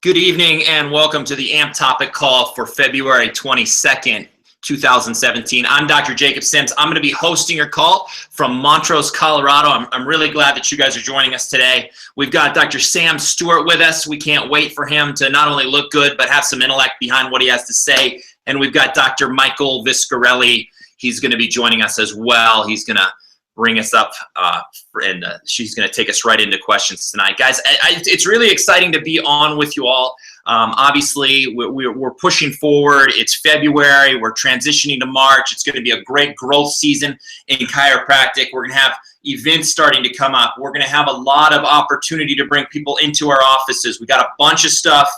Good evening and welcome to the AMP topic call for February 22nd, 2017. I'm Dr. Jacob Sims. I'm going to be hosting your call from Montrose, Colorado. I'm really glad that you guys are joining us today. We've got Dr. Sam Stewart with us. We can't wait for him to not only look good, but have some intellect behind what he has to say. And we've got Dr. Michael Viscarelli. He's going to be joining us as well. He's going to bring us up and she's going to take us right into questions tonight. Guys, it's really exciting to be on with you all. Obviously, we're pushing forward. It's February. We're transitioning to March. It's going to be a great growth season in chiropractic. We're going to have events starting to come up. We're going to have a lot of opportunity to bring people into our offices. We got a bunch of stuff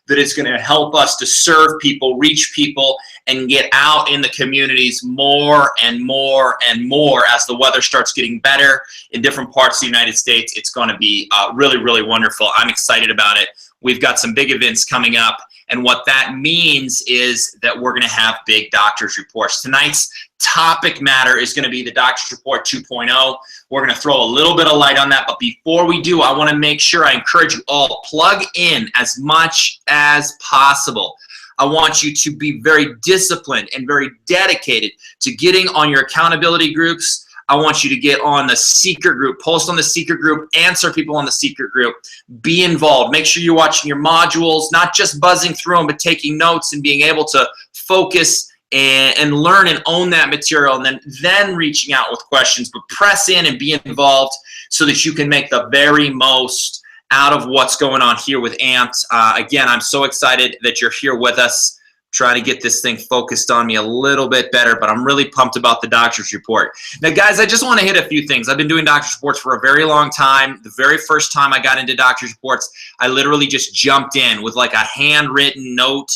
that is going to help us to serve people, reach people, and get out in the communities more and more and more as the weather starts getting better in different parts of the United States. It's going to be really, really wonderful. I'm excited about it. We've got some big events coming up, and what that means is that we're going to have big doctor's reports. Tonight's topic matter is going to be the Doctor's Report 2.0. We're going to throw a little bit of light on that, but before we do, I want to make sure I encourage you all, plug in as much as possible. I want you to be very disciplined and very dedicated to getting on your accountability groups. I want you to get on the secret group, post on the secret group, answer people on the secret group, be involved. Make sure you're watching your modules, not just buzzing through them, but taking notes and being able to focus and learn and own that material, and then reaching out with questions. But press in and be involved so that you can make the very most out of what's going on here with AMPed. Again, I'm so excited that you're here with us. Try to get this thing focused on me a little bit better, but I'm really pumped about the doctor's report. Now, guys, I just want to hit a few things. I've been doing doctor's reports for a very long time. The very first time I got into doctor's reports, I literally just jumped in with like a handwritten note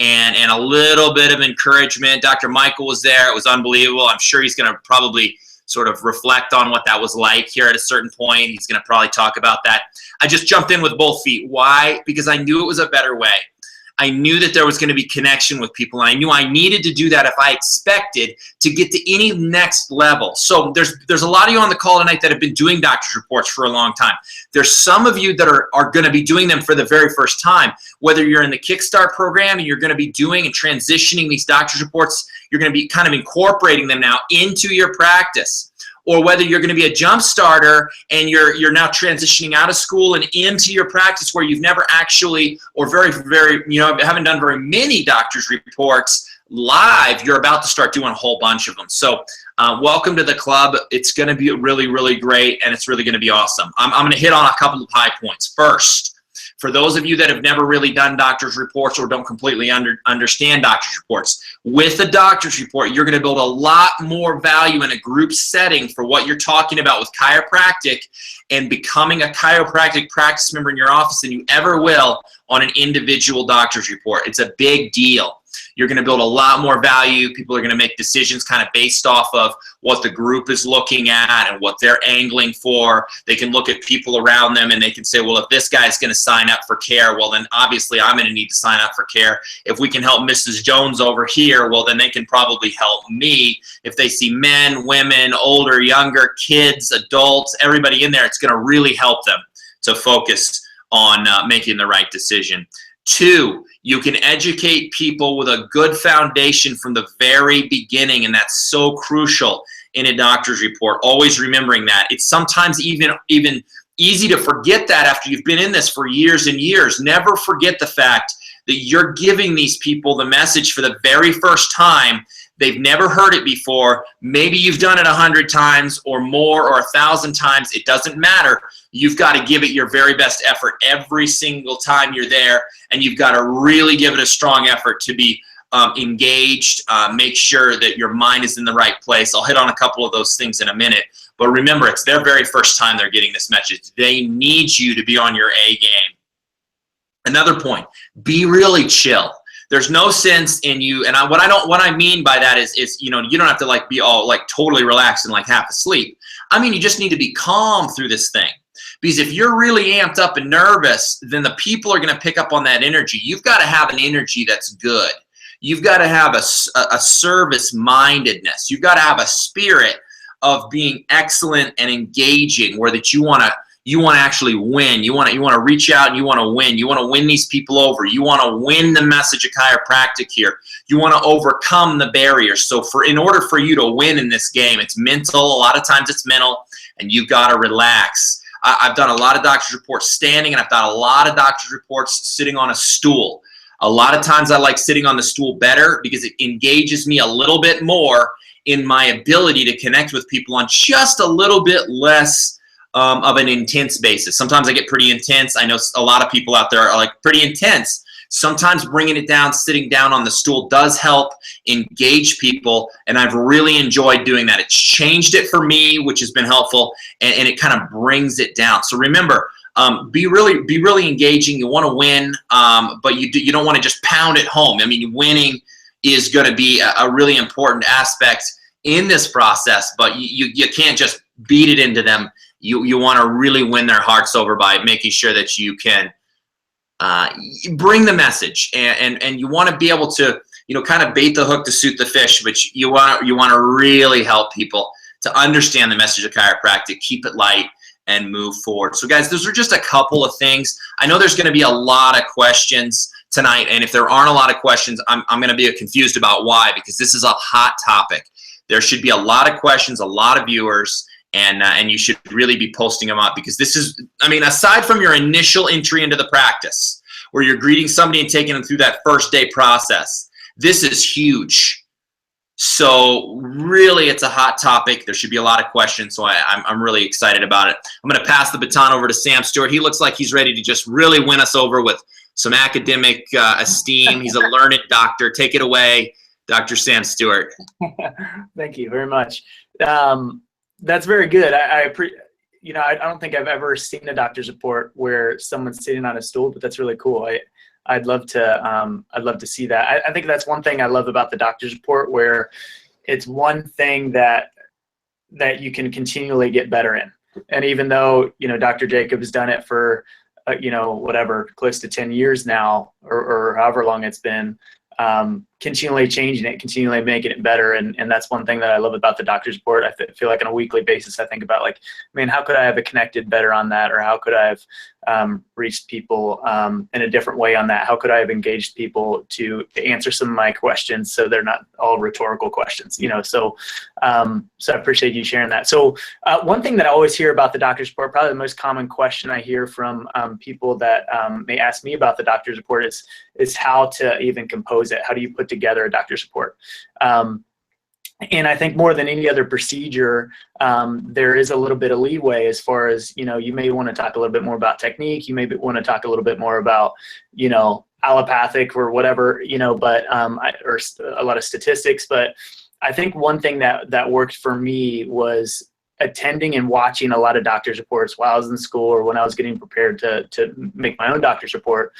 and a little bit of encouragement. Dr. Michael was there. It was unbelievable. I'm sure he's going to probably sort of reflect on what that was like here at a certain point. He's going to probably talk about that. I just jumped in with both feet. Why? Because I knew it was a better way. I knew that there was going to be connection with people, and I knew I needed to do that if I expected to get to any next level. So there's a lot of you on the call tonight that have been doing doctor's reports for a long time. There's some of you that are going to be doing them for the very first time. Whether you're in the Kickstart program and you're going to be doing and transitioning these doctor's reports, you're going to be kind of incorporating them now into your practice. Or whether you're going to be a jump starter and you're now transitioning out of school and into your practice where you've never actually, or haven't done very many doctor's reports live, you're about to start doing a whole bunch of them. So welcome to the club. It's going to be really, really great, and it's really going to be awesome. I'm going to hit on a couple of high points. First, for those of you that have never really done doctor's reports or don't completely understand doctor's reports, with a doctor's report, you're going to build a lot more value in a group setting for what you're talking about with chiropractic and becoming a chiropractic practice member in your office than you ever will on an individual doctor's report. It's a big deal. You're going to build a lot more value. People are going to make decisions kind of based off of what the group is looking at and what they're angling for. They can look at people around them and they can say, well, if this guy's going to sign up for care, well, then obviously I'm going to need to sign up for care. If we can help Mrs. Jones over here, well, then they can probably help me. If they see men, women, older, younger, kids, adults, everybody in there, it's going to really help them to focus on making the right decision. 2, you can educate people with a good foundation from the very beginning, and that's so crucial in a doctor's report. Always remembering that. It's sometimes even easy to forget that after you've been in this for years and years. Never forget the fact that you're giving these people the message for the very first time. They've never heard it before. Maybe you've done it 100 times or more or 1,000 times. It doesn't matter. You've got to give it your very best effort every single time you're there, and you've got to really give it a strong effort to be engaged. Make sure that your mind is in the right place. I'll hit on a couple of those things in a minute, but remember, it's their very first time they're getting this message. They need you to be on your A game. Another point, be really chill. There's no sense in you, and what I mean by that is you don't have to be all totally relaxed and half asleep. I mean, you just need to be calm through this thing. Because if you're really amped up and nervous, then the people are going to pick up on that energy. You've got to have an energy that's good. You've got to have a service mindedness. You've got to have a spirit of being excellent and engaging, where that you want to You want to actually win. You want to reach out and you want to win. You want to win these people over. You want to win the message of chiropractic here. You want to overcome the barriers. So in order for you to win in this game, it's mental. A lot of times it's mental, and you've got to relax. I've done a lot of doctor's reports standing, and I've done a lot of doctor's reports sitting on a stool. A lot of times I like sitting on the stool better because it engages me a little bit more in my ability to connect with people on just a little bit less of an intense basis. Sometimes I get pretty intense. I know a lot of people out there are like pretty intense. Sometimes bringing it down, sitting down on the stool does help engage people, and I've really enjoyed doing that. It's changed it for me, which has been helpful, and it kind of brings it down. So remember, be really engaging. You want to win, but you don't want to just pound it home. I mean, winning is going to be a really important aspect in this process, but you can't just beat it into them. You want to really win their hearts over by making sure that you can bring the message, and you want to be able to, kind of bait the hook to suit the fish, but you want to really help people to understand the message of chiropractic, keep it light, and move forward. So guys, those are just a couple of things. I know there's going to be a lot of questions tonight, and if there aren't a lot of questions, I'm going to be confused about why, because this is a hot topic. There should be a lot of questions, a lot of viewers, and you should really be posting them up, because this is, I mean, aside from your initial entry into the practice, where you're greeting somebody and taking them through that first day process, this is huge. So really, it's a hot topic. There should be a lot of questions, so I'm really excited about it. I'm going to pass the baton over to Sam Stewart. He looks like he's ready to just really win us over with some academic esteem. He's a learned doctor. Take it away, Dr. Sam Stewart. Thank you very much. That's very good. I don't think I've ever seen a doctor's report where someone's sitting on a stool, but that's really cool. I'd love to see that. I think that's one thing I love about the doctor's report, where it's one thing that you can continually get better in. And even though, Dr. Jacob has done it for, whatever, close to 10 years now, or however long it's been, continually changing it, continually making it better. And that's one thing that I love about the doctor's report. I feel like on a weekly basis, I think about, like, man, how could I have connected better on that? Or how could I have reached people in a different way on that? How could I have engaged people to answer some of my questions so they're not all rhetorical questions, So I appreciate you sharing that. So one thing that I always hear about the doctor's report, probably the most common question I hear from people that may ask me about the doctor's report is how to even compose it. How do you put together a doctor's report? And I think more than any other procedure, there is a little bit of leeway as far as, you may want to talk a little bit more about technique. You may want to talk a little bit more about, allopathic or whatever, but or a lot of statistics. But I think one thing that worked for me was attending and watching a lot of doctor's reports while I was in school, or when I was getting prepared to make my own doctor's report,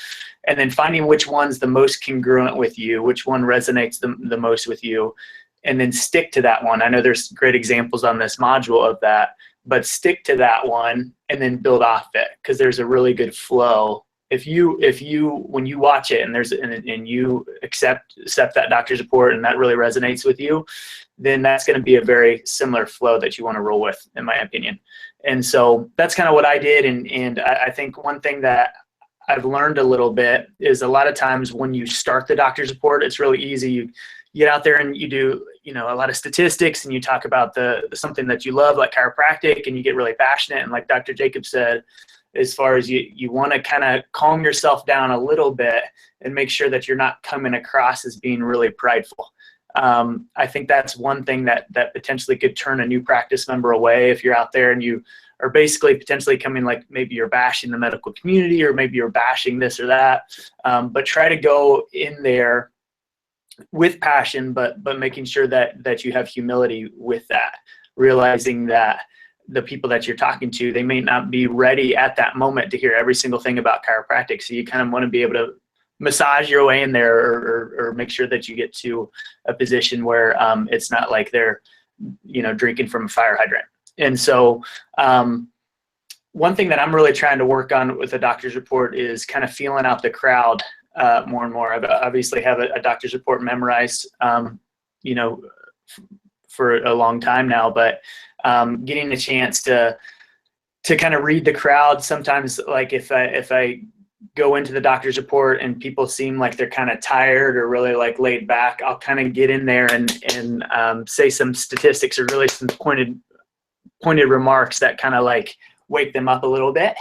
and then finding which one's the most congruent with you, which one resonates the most with you, and then stick to that one. I know there's great examples on this module of that, but stick to that one and then build off it, because there's a really good flow. If you when you watch it and you accept that doctor's report and that really resonates with you, then that's going to be a very similar flow that you want to roll with, in my opinion. And so that's kind of what I did. And I think one thing that I've learned a little bit is, a lot of times when you start the doctor's report, it's really easy. You get out there and you do, a lot of statistics, and you talk about something that you love, like chiropractic, and you get really passionate. And like Dr. Jacob said, as far as you want to kind of calm yourself down a little bit and make sure that you're not coming across as being really prideful. I think that's one thing that potentially could turn a new practice member away, if you're out there and you are basically potentially coming, like, maybe you're bashing the medical community, or maybe you're bashing this or that. But try to go in there with passion, but making sure that you have humility with that, realizing that the people that you're talking to, they may not be ready at that moment to hear every single thing about chiropractic. So you kind of want to be able to massage your way in there, or make sure that you get to a position where it's not like they're, drinking from a fire hydrant. And so one thing that I'm really trying to work on with a doctor's report is kind of feeling out the crowd more and more. I obviously have a doctor's report memorized, for a long time now, but getting a chance to to kind of read the crowd. Sometimes, like if I go into the doctor's report and people seem like they're kind of tired or really like laid back, I'll kind of get in there and say some statistics or really some pointed remarks that kind of like wake them up a little bit,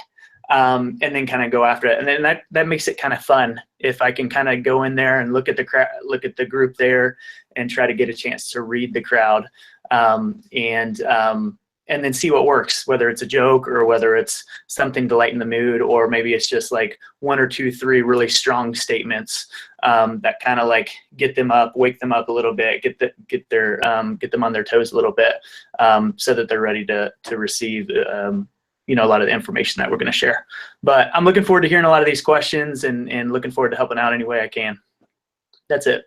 and then kind of go after it. And then that makes it kind of fun if I can kind of go in there and look at the group there and try to get a chance to read the crowd, and then see what works, whether it's a joke or whether it's something to lighten the mood, or maybe it's just like 1 or 2, 3 really strong statements that kind of like get them up, wake them up a little bit, get them on their toes a little bit, so that they're ready to receive a lot of the information that we're going to share. But I'm looking forward to hearing a lot of these questions and looking forward to helping out any way I can. That's it.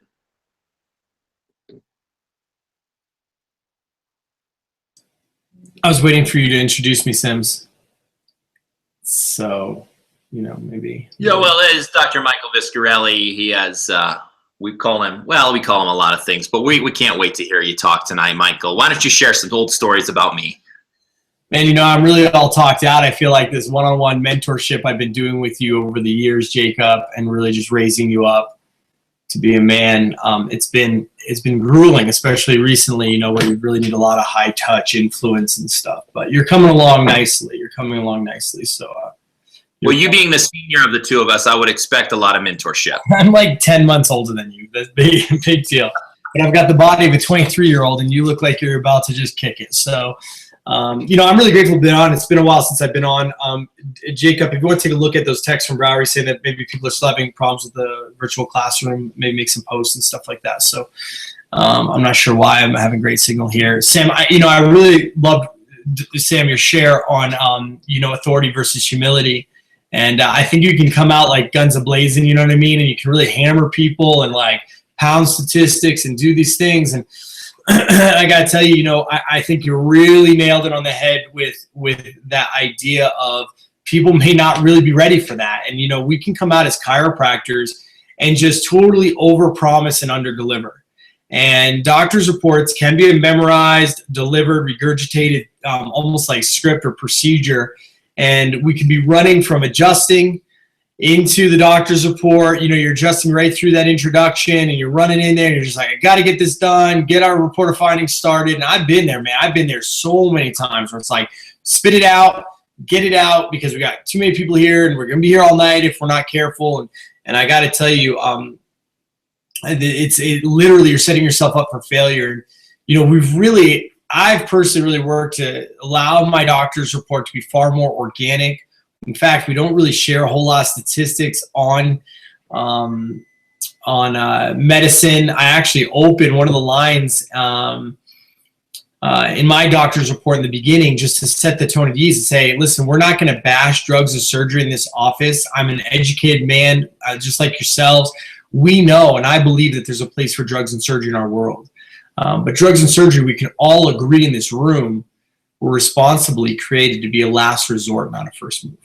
I was waiting for you to introduce me, Sims. So, maybe. Yeah, well, it is Dr. Michael Viscarelli. He has, we call him a lot of things, but we can't wait to hear you talk tonight, Michael. Why don't you share some old stories about me? Man, I'm really all talked out. I feel like this one-on-one mentorship I've been doing with you over the years, Jacob, and really just raising you up to be a man. It's been grueling, especially recently, where you really need a lot of high touch influence and stuff, but you're coming along nicely. So, well, you being the senior of the two of us, I would expect a lot of mentorship. I'm like 10 months older than you. That's big deal. But I've got the body of a 23-year-old and you look like you're about to just kick it. So, I'm really grateful to be on. It's been a while since I've been on. Jacob, if you want to take a look at those texts from Bowery saying that maybe people are still having problems with the virtual classroom, maybe make some posts and stuff like that. So I'm not sure why I'm having great signal here. Sam, I really loved, Sam, your share on, authority versus humility. And I think you can come out like guns a-blazing, you know what I mean? And you can really hammer people and like pound statistics and do these things. And I got to tell you, I think you really nailed it on the head with that idea of people may not really be ready for that. And, we can come out as chiropractors and just totally overpromise and underdeliver. And doctors' reports can be memorized, delivered, regurgitated, almost like script or procedure. And we can be running from adjusting into the doctor's report. You're adjusting right through that introduction and you're running in there and you're just like, I got to get this done, get our report of findings started. And I've been there, man. I've been there so many times where it's like, spit it out, get it out, because we got too many people here and we're going to be here all night if we're not careful. And I got to tell you, it's literally you're setting yourself up for failure. I've personally really worked to allow my doctor's report to be far more organic. In fact, we don't really share a whole lot of statistics on medicine. I actually open one of the lines in my doctor's report in the beginning just to set the tone of ease and say, listen, we're not going to bash drugs and surgery in this office. I'm an educated man, just like yourselves. We know, and I believe that there's a place for drugs and surgery in our world. But drugs and surgery, we can all agree in this room, were responsibly created to be a last resort, not a first move.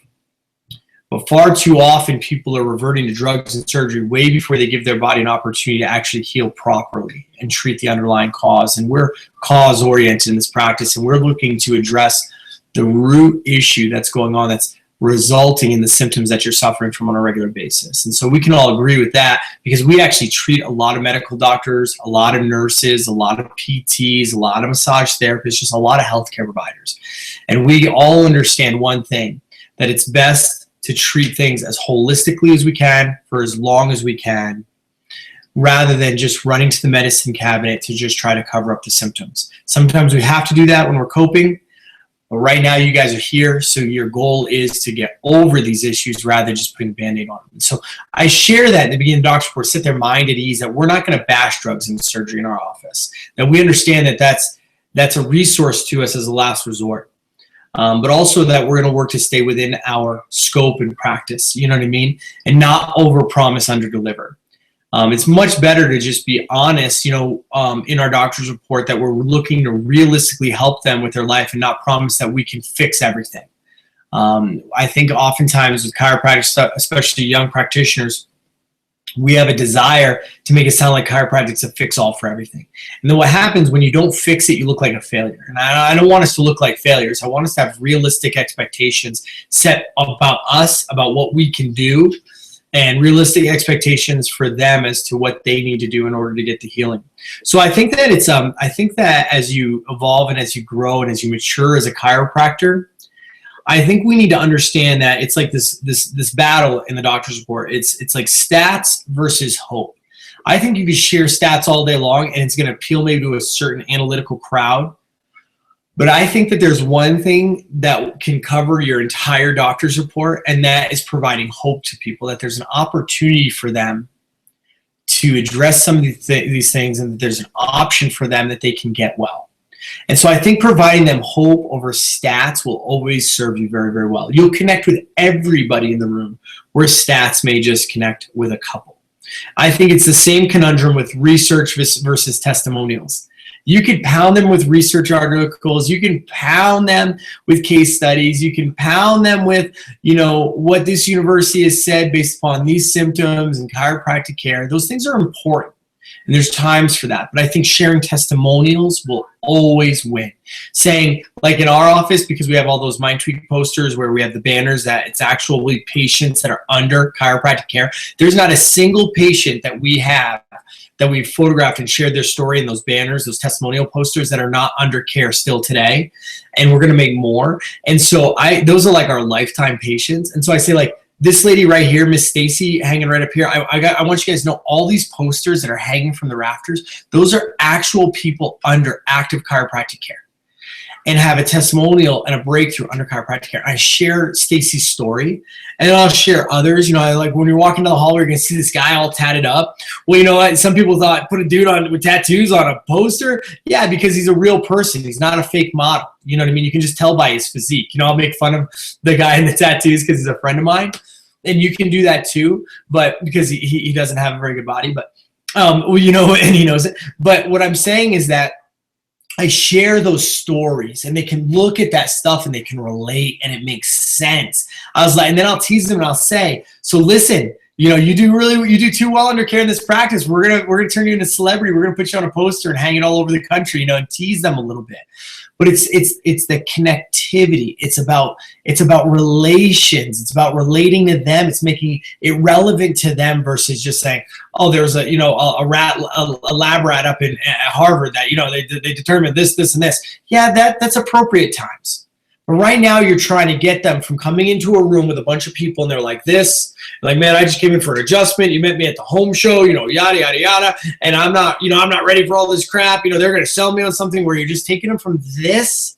But far too often, people are reverting to drugs and surgery way before they give their body an opportunity to actually heal properly and treat the underlying cause. And we're cause-oriented in this practice, and we're looking to address the root issue that's going on that's resulting in the symptoms that you're suffering from on a regular basis. And so we can all agree with that because we actually treat a lot of medical doctors, a lot of nurses, a lot of PTs, a lot of massage therapists, just a lot of healthcare providers. And we all understand one thing, that it's best to treat things as holistically as we can for as long as we can, rather than just running to the medicine cabinet to just try to cover up the symptoms. Sometimes we have to do that when we're coping, but right now you guys are here, so your goal is to get over these issues rather than just putting a Band-Aid on them. So I share that in the beginning of the doctor's report, set their mind at ease that we're not going to bash drugs and surgery in our office, that we understand that that's a resource to us as a last resort. But also that we're going to work to stay within our scope and practice, you know what I mean? And not overpromise, underdeliver. It's much better to just be honest, in our doctor's report, that we're looking to realistically help them with their life and not promise that we can fix everything. I think oftentimes with chiropractic stuff, especially young practitioners, we have a desire to make it sound like chiropractic's a fix-all for everything. And then what happens when you don't fix it, you look like a failure. And I don't want us to look like failures. I want us to have realistic expectations set about us, about what we can do, and realistic expectations for them as to what they need to do in order to get the healing. So I think that I think that as you evolve and as you grow and as you mature as a chiropractor, I think we need to understand that it's like this battle in the doctor's report. It's like stats versus hope. I think you can share stats all day long and it's going to appeal maybe to a certain analytical crowd. But I think that there's one thing that can cover your entire doctor's report, and that is providing hope to people that there's an opportunity for them to address some of these things, and that there's an option for them that they can get well. And so I think providing them hope over stats will always serve you very, very well. You'll connect with everybody in the room, where stats may just connect with a couple. I think it's the same conundrum with research versus testimonials. You could pound them with research articles. You can pound them with case studies. You can pound them with, what this university has said based upon these symptoms and chiropractic care. Those things are important. And there's times for that. But I think sharing testimonials will always win. Saying, like in our office, because we have all those Mind Tweak posters where we have the banners that it's actually patients that are under chiropractic care. There's not a single patient that we have that we've photographed and shared their story in those banners, those testimonial posters, that are not under care still today. And we're going to make more. And so those are like our lifetime patients. And so I say, like, this lady right here, Miss Stacy, hanging right up here, I want you guys to know all these posters that are hanging from the rafters, those are actual people under active chiropractic care and have a testimonial and a breakthrough under chiropractic care. I share Stacy's story, and then I'll share others. Like when you're walking down the hallway, you're going to see this guy all tatted up. Well, you know what? Some people thought, put a dude on with tattoos on a poster. Yeah, because he's a real person. He's not a fake model. You know what I mean? You can just tell by his physique. I'll make fun of the guy in the tattoos because he's a friend of mine. And you can do that too, but because he doesn't have a very good body, but and he knows it. But what I'm saying is that I share those stories, and they can look at that stuff and they can relate, and it makes sense. I was like, and then I'll tease them and I'll say, so listen, you do too well under care in this practice. We're gonna turn you into a celebrity. We're gonna put you on a poster and hang it all over the country, and tease them a little bit. But it's the connectivity. It's about relations. It's about relating to them. It's making it relevant to them versus just saying, oh, there's a lab rat up at Harvard that they determined this, and this. Yeah, that's appropriate times. But right now, you're trying to get them from coming into a room with a bunch of people, and they're like this. Like, man, I just came in for an adjustment. You met me at the home show, yada, yada, yada. And I'm not ready for all this crap. They're going to sell me on something where you're just taking them from this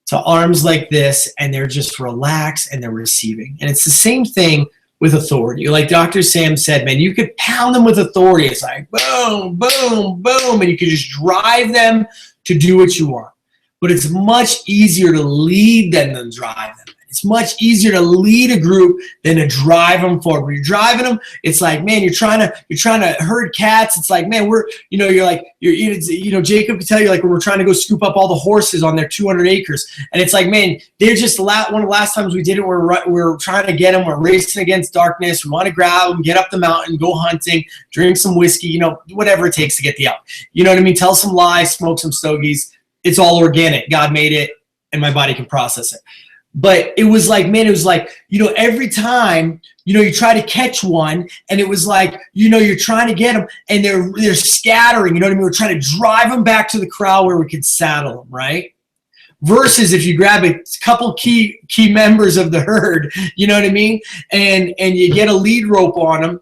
to arms like this, and they're just relaxed and they're receiving. And it's the same thing with authority. Like Dr. Sam said, man, you could pound them with authority. It's like boom, boom, boom. And you could just drive them to do what you want. But it's much easier to lead them than drive them. It's much easier to lead a group than to drive them forward. When you're driving them, it's like, man, you're trying to herd cats. It's like, man, Jacob could tell you, like, when we're trying to go scoop up all the horses on their 200 acres. And it's like, man, they're just one of the last times we did it, we're trying to get them. We're racing against darkness. We want to grab them, get up the mountain, go hunting, drink some whiskey, whatever it takes to get the elk. You know what I mean? Tell some lies, smoke some stogies. It's all organic. God made it, and my body can process it. But it was like, man, every time, you try to catch one, and it was like, you're trying to get them, and they're scattering, We're trying to drive them back to the crowd where we could saddle them, right? Versus if you grab a couple key members of the herd, you know what I mean? And you get a lead rope on them,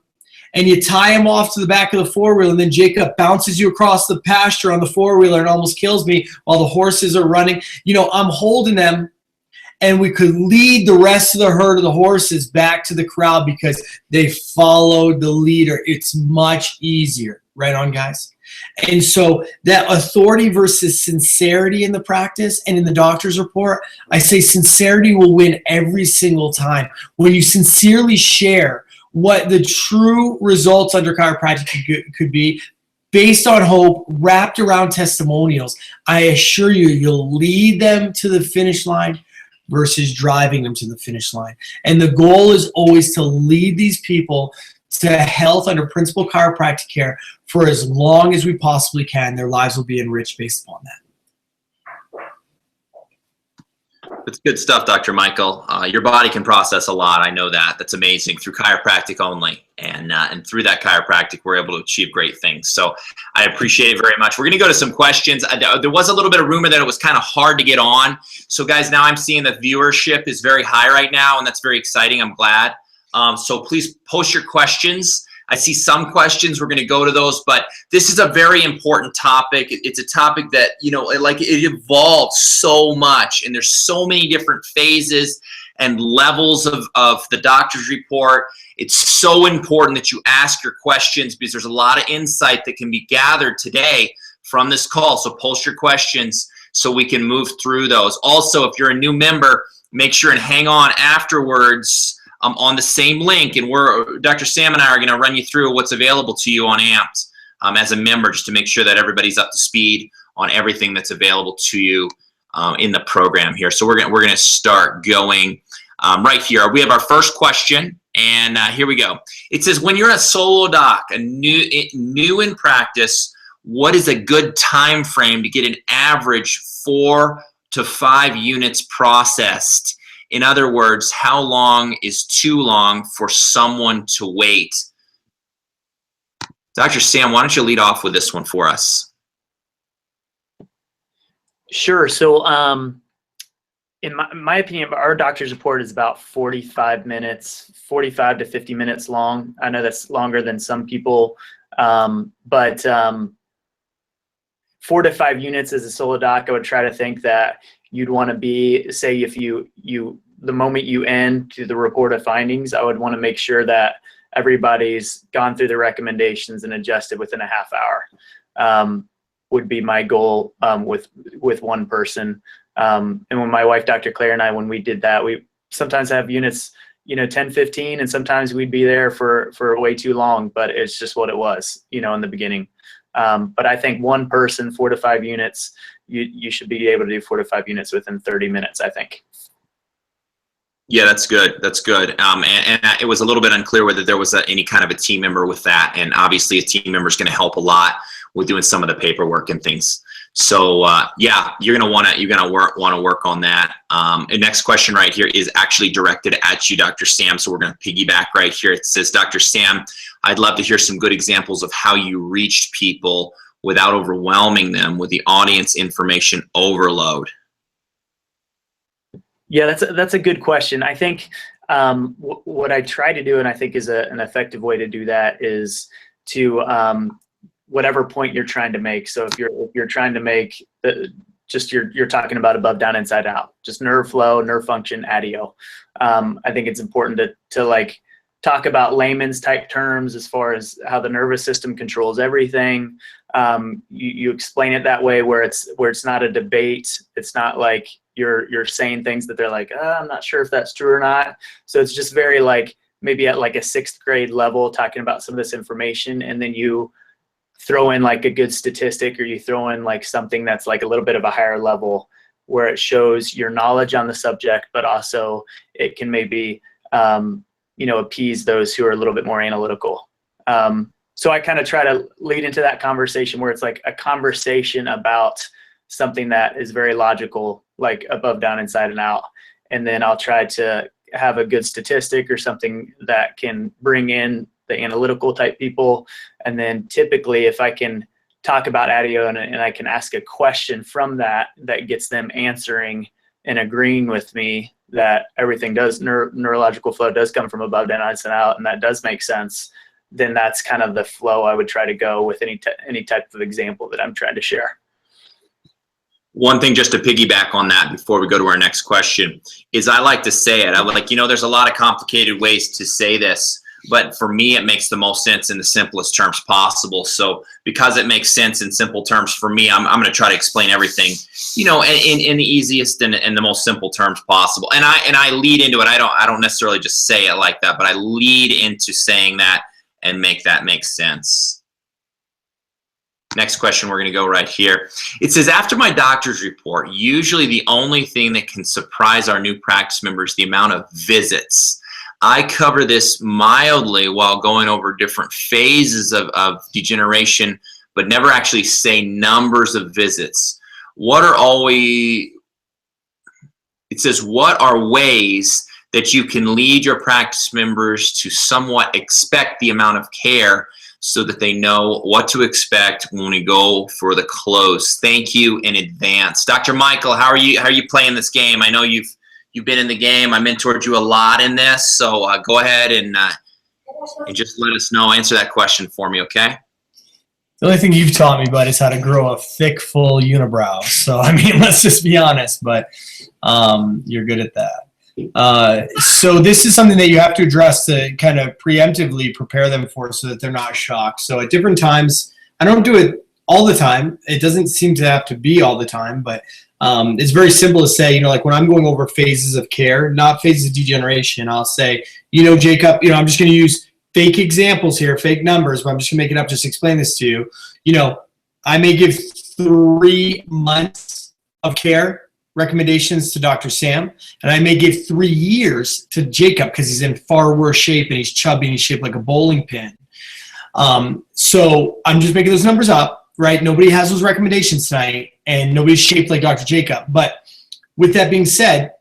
and you tie him off to the back of the four-wheeler, and then Jacob bounces you across the pasture on the four-wheeler and almost kills me while the horses are running. I'm holding them, and we could lead the rest of the herd of the horses back to the crowd because they followed the leader. It's much easier. Right on, guys? And so that authority versus sincerity in the practice and in the doctor's report, I say sincerity will win every single time. When you sincerely share what the true results under chiropractic could be, based on hope, wrapped around testimonials, I assure you, you'll lead them to the finish line versus driving them to the finish line. And the goal is always to lead these people to health under principal chiropractic care for as long as we possibly can. Their lives will be enriched based upon that. That's good stuff, Dr. Michael. Your body can process a lot. I know that. That's amazing through chiropractic only. And through that chiropractic, we're able to achieve great things. So I appreciate it very much. We're going to go to some questions. There was a little bit of rumor that it was kind of hard to get on. So guys, now I'm seeing that viewership is very high right now, and that's very exciting. I'm glad. So please post your questions. I see some questions. We're going to go to those, but this is a very important topic. It's a topic that, you know, like it evolves so much, and there's so many different phases and levels of the doctor's report. It's so important that you ask your questions because there's a lot of insight that can be gathered today from this call. So post your questions so we can move through those. Also, if you're a new member, make sure and hang on afterwards on the same link, and Dr. Sam and I are going to run you through what's available to you on Amped as a member, just to make sure that everybody's up to speed on everything that's available to you in the program here. So we're going to start going right here. We have our first question, and here we go. It says, when you're a solo doc, new in practice, what is a good time frame to get an average 4 to 5 units processed? In other words, how long is too long for someone to wait? Dr. Sam, why don't you lead off with this one for us? Sure. So in my opinion, our doctor's report is about 45 minutes, 45 to 50 minutes long. I know that's longer than some people, but 4 to 5 units as a solo doc, I would try to think that you'd want to be, say, if the moment you end to the report of findings, I would want to make sure that everybody's gone through the recommendations and adjusted within a half hour. Would be my goal with one person. And when my wife, Dr. Claire, and I, when we did that, we sometimes have units, 10, 15, and sometimes we'd be there for way too long, but it's just what it was, in the beginning. But I think one person, 4 to 5 units, you should be able to do 4 to 5 units within 30 minutes, I think. Yeah, that's good. That's good. And it was a little bit unclear whether there was any kind of a team member with that. And obviously a team member is going to help a lot with doing some of the paperwork and things. So yeah, you're going to want to work on that. The next question right here is actually directed at you, Dr. Sam. So we're going to piggyback right here. It says, Dr. Sam, I'd love to hear some good examples of how you reached people without overwhelming them with the audience information overload. Yeah, that's a good question. I think what I try to do, and I think is an effective way to do that, is to whatever point you're trying to make. So if you're trying to make you're talking about above, down, inside, out, just nerve flow, nerve function, ADIO. I think it's important to like talk about layman's type terms as far as how the nervous system controls everything. You explain it that way where it's not a debate. It's not like you're saying things that they're like, I'm not sure if that's true or not. So it's just very like maybe at like a 6th grade level talking about some of this information, and then you throw in like a good statistic, or you throw in like something that's like a little bit of a higher level where it shows your knowledge on the subject, but also it can maybe appease those who are a little bit more analytical. So I kind of try to lead into that conversation where it's like a conversation about something that is very logical, like above, down, inside, and out. And then I'll try to have a good statistic or something that can bring in the analytical type people. And then typically if I can talk about ADIO and I can ask a question from that gets them answering and agreeing with me that everything does, neurological flow does come from above, down, inside, out, and that does make sense, then that's kind of the flow I would try to go with any type of example that I'm trying to share. One thing just to piggyback on that before we go to our next question is I like to say it. I like, there's a lot of complicated ways to say this, but for me, it makes the most sense in the simplest terms possible. So because it makes sense in simple terms for me, I'm going to try to explain everything, in the easiest and the most simple terms possible. And I lead into it. I don't necessarily just say it like that, but I lead into saying that and make that make sense. Next question, we're going to go right here. It says, after my doctor's report, usually the only thing that can surprise our new practice members is the amount of visits. I cover this mildly while going over different phases of degeneration, but never actually say numbers of visits. It says, what are ways that you can lead your practice members to somewhat expect the amount of care so that they know what to expect when we go for the close? Thank you in advance. Dr. Michael, how are you playing this game? I know you've been in the game. I mentored you a lot in this, so go ahead and just let us know. Answer that question for me, okay? The only thing you've taught me, bud, is how to grow a thick, full unibrow. So, I mean, let's just be honest, but you're good at that. So this is something that you have to address to kind of preemptively prepare them for so that they're not shocked. So at different times, I don't do it all the time. It doesn't seem to have to be all the time, but it's very simple to say, like when I'm going over phases of care, not phases of degeneration, I'll say, Jacob, I'm just going to use fake examples here, fake numbers, but I'm just gonna make it up just to explain this to you. I may give 3 months of care recommendations to Dr. Sam, and I may give 3 years to Jacob because he's in far worse shape and he's chubby and he's shaped like a bowling pin. So I'm just making those numbers up, right? Nobody has those recommendations tonight, and nobody's shaped like Dr. Jacob. But with that being said,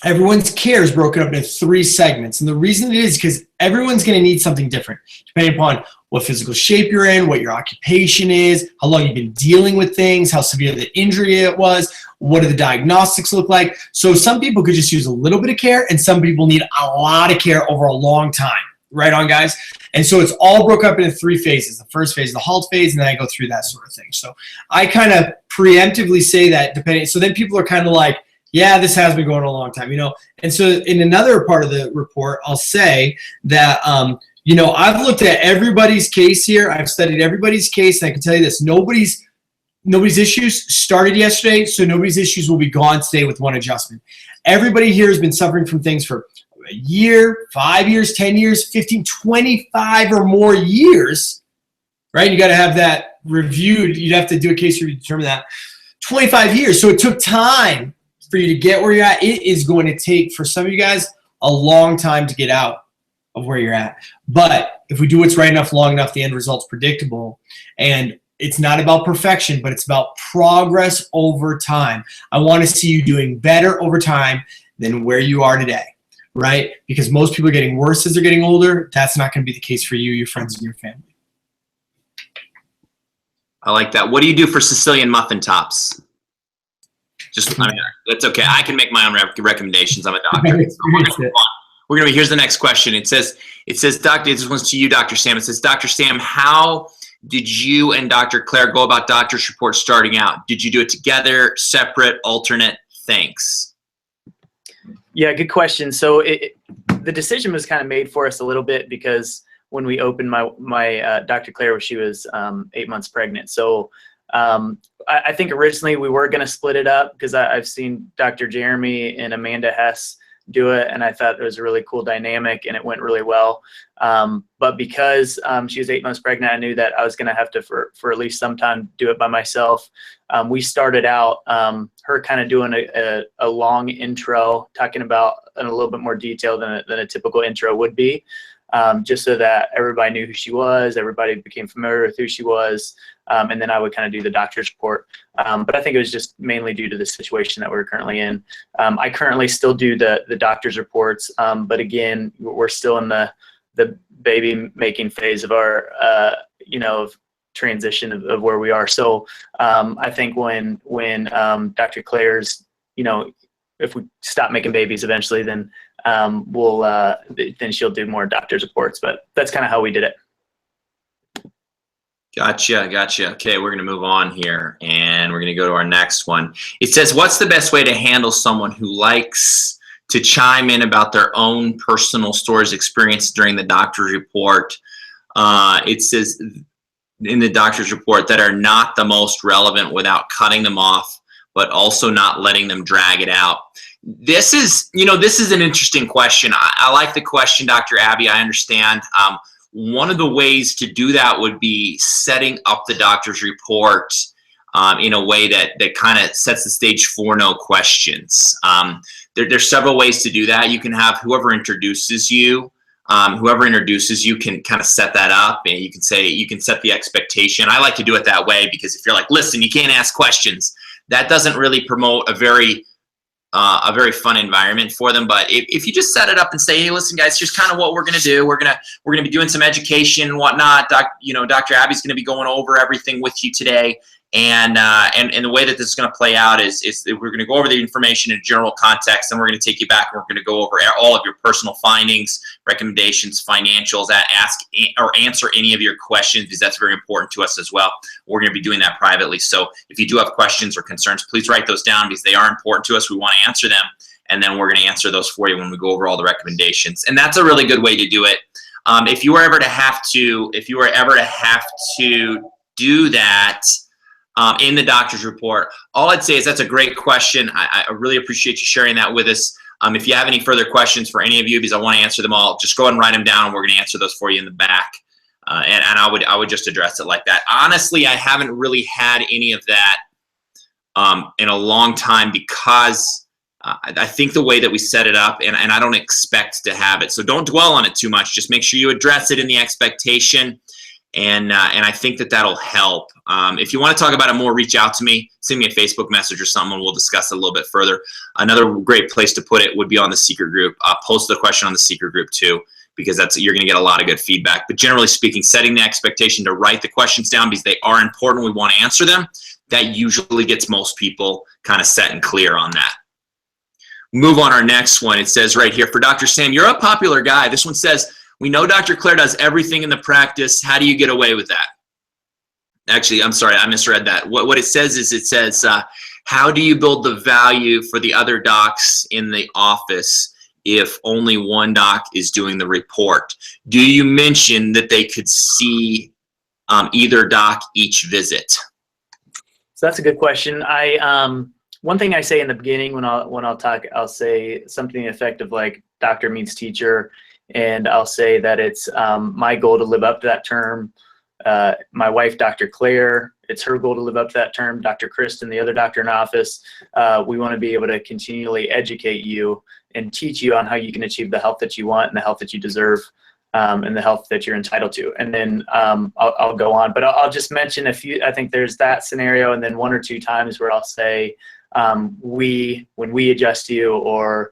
everyone's care is broken up into 3 segments. And the reason it is because everyone's going to need something different, depending upon what physical shape you're in, what your occupation is, how long you've been dealing with things, how severe the injury it was, what do the diagnostics look like. So some people could just use a little bit of care, and some people need a lot of care over a long time. Right on, guys? And so it's all broke up into 3 phases. The first phase, the halt phase, and then I go through that sort of thing. So I kind of preemptively say that depending. So then people are kind of like, yeah, this has been going on a long time, And so in another part of the report, I'll say that, I've looked at everybody's case here. I've studied everybody's case, and I can tell you this, nobody's issues started yesterday, so nobody's issues will be gone today with one adjustment. Everybody here has been suffering from things for a year, 5 years, 10 years, 15, 25 or more years, right? You got to have that reviewed. You'd have to do a case review to determine that. 25 years. So it took time for you to get where you're at. It is going to take, for some of you guys, a long time to get out of where you're at. But if we do what's right enough, long enough, the end result's predictable. And it's not about perfection, but it's about progress over time. I want to see you doing better over time than where you are today, right? Because most people are getting worse as they're getting older. That's not going to be the case for you, your friends, and your family. I like that. What do you do for Sicilian muffin tops? That's okay. I can make my own recommendations. I'm a doctor. Here's the next question. It says, Doctor, this one's to you, Dr. Sam. It says, Dr. Sam, how did you and Dr. Claire go about doctor's report starting out? Did you do it together, separate, alternate? Thanks. Yeah, good question. So the decision was kind of made for us a little bit because when we opened my Dr. Claire, she was 8 months pregnant. So I think originally we were going to split it up because I've seen Dr. Jeremy and Amanda Hess do it, and I thought it was a really cool dynamic, and it went really well. But because she was 8 months pregnant, I knew that I was going to have to, for at least some time, do it by myself. We started out her kind of doing a long intro, talking about in a little bit more detail than a typical intro would be. Just so that everybody knew who she was, everybody became familiar with who she was, and then I would kind of do the doctor's report. But I think it was just mainly due to the situation that we're currently in. I currently still do the doctor's reports, but again, we're still in the baby making phase of our, of transition of where we are. So I think when Dr. Claire's, if we stop making babies eventually, then then she'll do more doctor's reports. But that's kind of how we did it. Gotcha. Okay, we're going to move on here, and we're going to go to our next one. It says, what's the best way to handle someone who likes to chime in about their own personal stories, experience during the doctor's report? It says in the doctor's report that are not the most relevant without cutting them off, but also not letting them drag it out. This is an interesting question. I like the question, Dr. Abby. I understand. One of the ways to do that would be setting up the doctor's report in a way that kind of sets the stage for no questions. there's several ways to do that. You can have whoever introduces you can kind of set that up, and you can set the expectation. I like to do it that way because if you're like, listen, you can't ask questions, that doesn't really promote a very fun environment for them. But if you just set it up and say, hey, listen, guys, here's kind of what we're going to do. We're going to be doing some education and whatnot. Dr. Abby's going to be going over everything with you today. And the way that this is going to play out is that we're going to go over the information in general context, and we're going to take you back and we're going to go over all of your personal findings, recommendations, financials, ask or answer any of your questions, because that's very important to us as well. We're going to be doing that privately. So if you do have questions or concerns, please write those down, because they are important to us. We want to answer them, and then we're going to answer those for you when we go over all the recommendations. And that's a really good way to do it. If you were ever to have to do that, in the doctor's report, all I'd say is that's a great question. I really appreciate you sharing that with us. If you have any further questions for any of you, because I want to answer them all, just go ahead and write them down, and we're going to answer those for you in the back. And I would just address it like that. Honestly, I haven't really had any of that in a long time, because I think the way that we set it up, and I don't expect to have it. So don't dwell on it too much. Just make sure you address it in the expectation. And I think that'll help. If you want to talk about it more, reach out to me, send me a Facebook message or something, and we'll discuss it a little bit further. Another great place to put it would be on the secret group. Post the question on the secret group too, because you're going to get a lot of good feedback. But generally speaking, setting the expectation to write the questions down, because they are important, we want to answer them, that usually gets most people kind of set and clear on that. Move on our next one. It says right here, for Dr. Sam, you're a popular guy. This one says, we know Dr. Claire does everything in the practice. How do you get away with that? Actually, I'm sorry, I misread that. What it says is, how do you build the value for the other docs in the office if only one doc is doing the report? Do you mention that they could see either doc each visit? So that's a good question. One thing I say in the beginning when I'll talk, I'll say something effective like doctor means teacher. And I'll say that it's my goal to live up to that term. My wife, Dr. Claire, it's her goal to live up to that term. Dr. Kristen, the other doctor in office, we want to be able to continually educate you and teach you on how you can achieve the health that you want and the health that you deserve, and the health that you're entitled to. And then I'll go on, but I'll just mention a few. I think there's that scenario, and then one or two times where I'll say, when we adjust you, or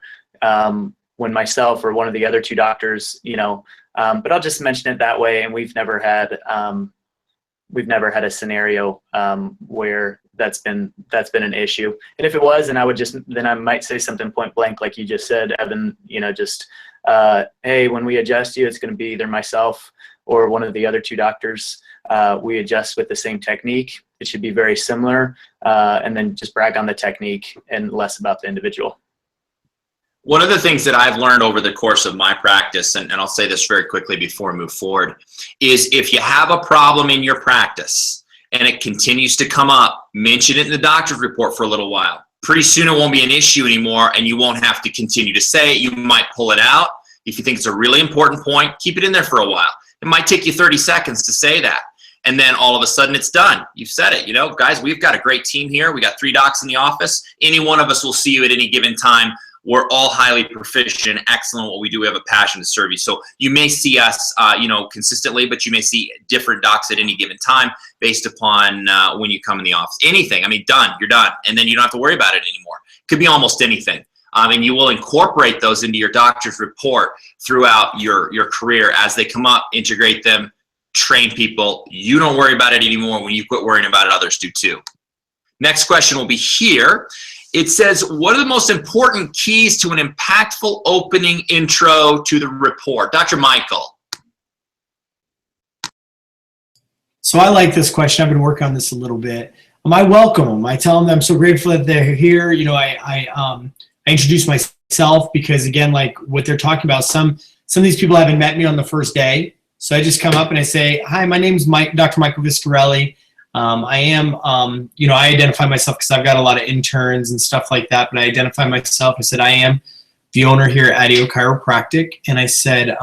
when myself or one of the other two doctors, but I'll just mention it that way. And we've never had a scenario where that's been an issue. And if it was, then I might say something point blank, like you just said, Evan. Hey, when we adjust you, it's going to be either myself or one of the other two doctors. We adjust with the same technique. It should be very similar, and then just brag on the technique and less about the individual. One of the things that I've learned over the course of my practice, and I'll say this very quickly before we move forward, is if you have a problem in your practice and it continues to come up, mention it in the doctor's report for a little while. Pretty soon it won't be an issue anymore, and you won't have to continue to say it. You might pull it out. If you think it's a really important point, keep it in there for a while. It might take you 30 seconds to say that. And then all of a sudden it's done. You've said it. Guys, we've got a great team here. We got 3 docs in the office. Any one of us will see you at any given time. We're all highly proficient, excellent at what we do. We have a passion to serve you. So you may see us, consistently, but you may see different docs at any given time based upon when you come in the office. Anything. Done. You're done. And then you don't have to worry about it anymore. Could be almost anything. And you will incorporate those into your doctor's report throughout your career as they come up, integrate them, train people. You don't worry about it anymore. When you quit worrying about it, others do too. Next question will be here. It says, what are the most important keys to an impactful opening intro to the report? Dr. Michael. So I like this question. I've been working on this a little bit. I welcome them. I tell them I'm so grateful that they're here. I introduce myself because, again, like what they're talking about, some of these people haven't met me on the first day. So I just come up and I say, hi, my name's Dr. Michael Viscarelli. I am, I identify myself because I've got a lot of interns and stuff like that, but I identify myself. I said, I am the owner here at ADIO Chiropractic. And I said,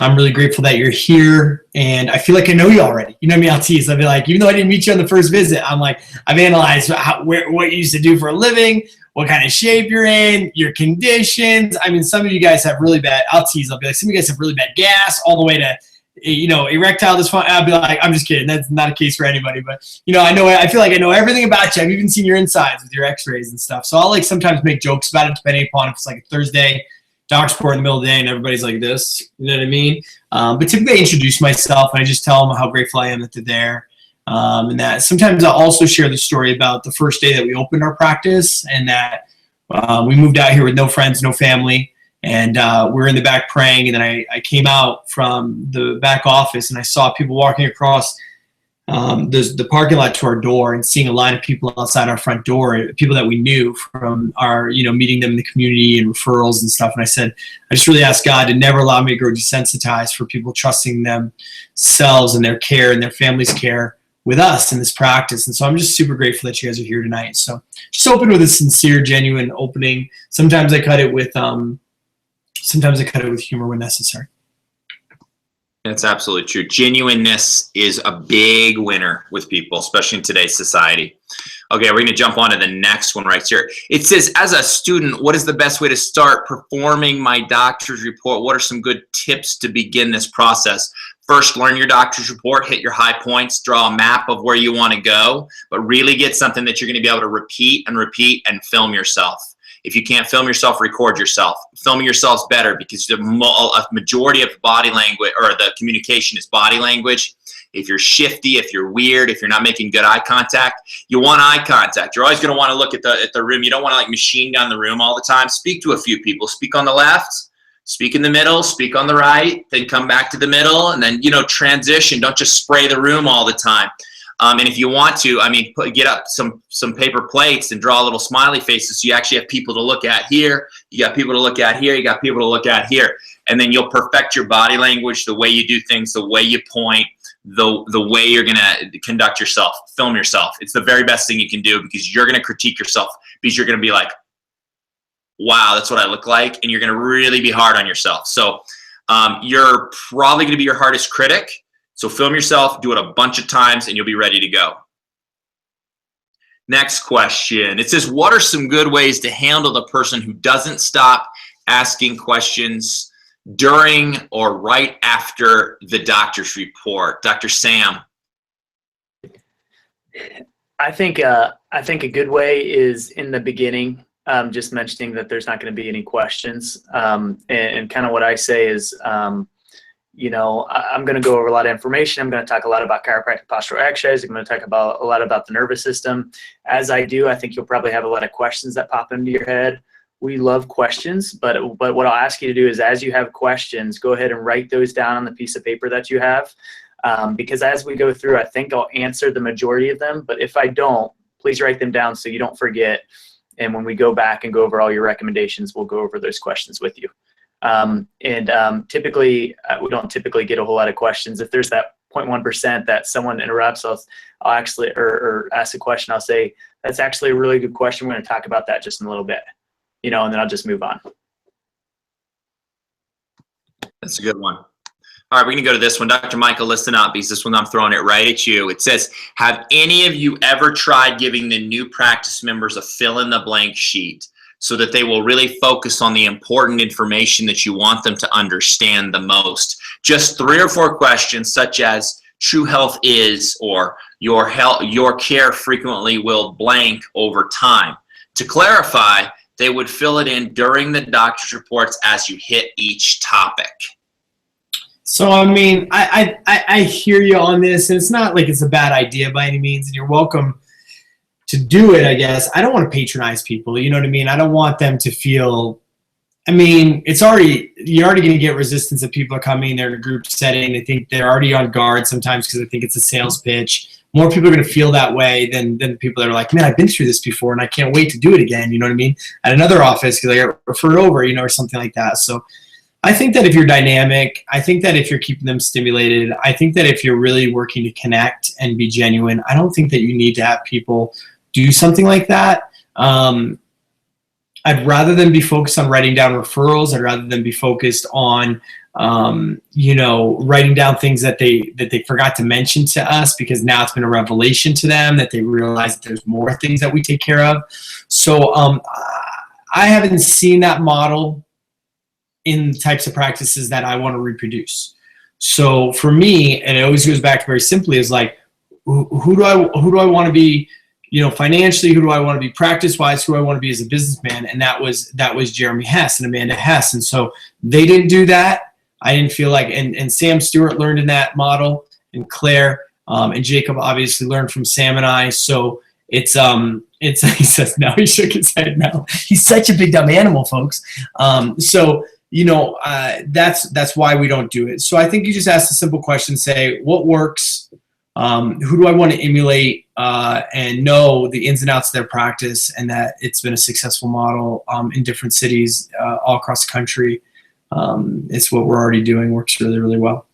I'm really grateful that you're here, and I feel like I know you already. You know what I mean? I'll tease. I'll be like, even though I didn't meet you on the first visit, I'm like, I've analyzed what you used to do for a living, what kind of shape you're in, your conditions. I mean, some of you guys have really bad, I'll tease. I'll be like, some of you guys have really bad gas all the way to, erectile dysfunction. I'll be like, I'm just kidding. That's not a case for anybody. But, I feel like I know everything about you. I've even seen your insides with your x-rays and stuff. So I'll like sometimes make jokes about it depending upon if it's like a Thursday doc's report in the middle of the day and everybody's like this, you know what I mean? But typically I introduce myself and I just tell them how grateful I am that they're there. And that sometimes I'll also share the story about the first day that we opened our practice and that we moved out here with no friends, no family. And we're in the back praying. And then I came out from the back office and I saw people walking across the parking lot to our door and seeing a line of people outside our front door, people that we knew from our, meeting them in the community and referrals and stuff. And I said, I just really asked God to never allow me to grow desensitized for people trusting themselves and their care and their family's care with us in this practice. And so I'm just super grateful that you guys are here tonight. So just open with a sincere, genuine opening. Sometimes I cut it with humor when necessary. That's absolutely true. Genuineness is a big winner with people, especially in today's society. Okay, we're going to jump on to the next one right here. It says, as a student, what is the best way to start performing my doctor's report? What are some good tips to begin this process? First, learn your doctor's report, hit your high points, draw a map of where you want to go, but really get something that you're going to be able to repeat and film yourself. If you can't film yourself, record yourself. Filming yourself's better because a majority of body language or the communication is body language. If you're shifty, if you're weird, if you're not making good eye contact, you want eye contact. You're always going to want to look at the room. You don't want to like machine gun the room all the time. Speak to a few people. Speak on the left, speak in the middle, speak on the right, then come back to the middle, and then transition. Don't just spray the room all the time. And if you want to, get up some paper plates and draw little smiley faces so you actually have people to look at here. You got people to look at here. You got people to look at here. And then you'll perfect your body language, the way you do things, the way you point, the way you're going to conduct yourself, film yourself. It's the very best thing you can do because you're going to critique yourself because you're going to be like, wow, that's what I look like. And you're going to really be hard on yourself. So you're probably going to be your hardest critic. So film yourself, do it a bunch of times, and you'll be ready to go. Next question. It says, what are some good ways to handle the person who doesn't stop asking questions during or right after the doctor's report? Dr. Sam. I think a good way is in the beginning, just mentioning that there's not going to be any questions. And kind of what I say is, I'm going to go over a lot of information. I'm going to talk a lot about chiropractic postural exercise. I'm going to talk a lot about the nervous system. As I do, I think you'll probably have a lot of questions that pop into your head. We love questions, but what I'll ask you to do is as you have questions, go ahead and write those down on the piece of paper that you have. Because as we go through, I think I'll answer the majority of them. But if I don't, please write them down so you don't forget. And when we go back and go over all your recommendations, we'll go over those questions with you. Typically, we don't typically get a whole lot of questions. If there's that 0.1% that someone interrupts, I'll actually, or ask a question, I'll say, that's actually a really good question. We're going to talk about that just in a little bit, and then I'll just move on. That's a good one. All right, we're going to go to this one. Dr. Michael, listen up because this one I'm throwing it right at you. It says, have any of you ever tried giving the new practice members a fill-in-the-blank sheet so that they will really focus on the important information that you want them to understand the most? Just 3 or 4 questions such as true health is, or your care frequently will blank over time. To clarify, they would fill it in during the doctor's reports as you hit each topic. So, I hear you on this, and it's not like it's a bad idea by any means, and you're welcome to do it, I guess. I don't want to patronize people, you know what I mean? I don't want them to feel, you're already going to get resistance if people are coming, they're in a group setting, they think they're already on guard sometimes because they think it's a sales pitch. More people are going to feel that way than people that are like, man, I've been through this before and I can't wait to do it again, you know what I mean? At another office because I got referred over, or something like that. So I think that if you're dynamic, I think that if you're keeping them stimulated, I think that if you're really working to connect and be genuine, I don't think that you need to have people do something like that. I'd rather than be focused on writing down referrals. I'd rather than be focused on writing down things that they forgot to mention to us, because now it's been a revelation to them that they realize that there's more things that we take care of. So I haven't seen that model in the types of practices that I want to reproduce. So for me, and it always goes back very simply, is like, who do I want to be, financially? Who do I want to be practice-wise? Who do I want to be as a businessman? And that was Jeremy Hess and Amanda Hess. And so they didn't do that. I didn't feel like, and Sam Stewart learned in that model, and Claire, and Jacob obviously learned from Sam and I. So it's he says no, he shook his head no. He's such a big dumb animal, folks. That's why we don't do it. So I think you just ask a simple question, say, what works? Who do I want to emulate, and know the ins and outs of their practice, and that it's been a successful model in different cities all across the country. It's what we're already doing, works really, really well.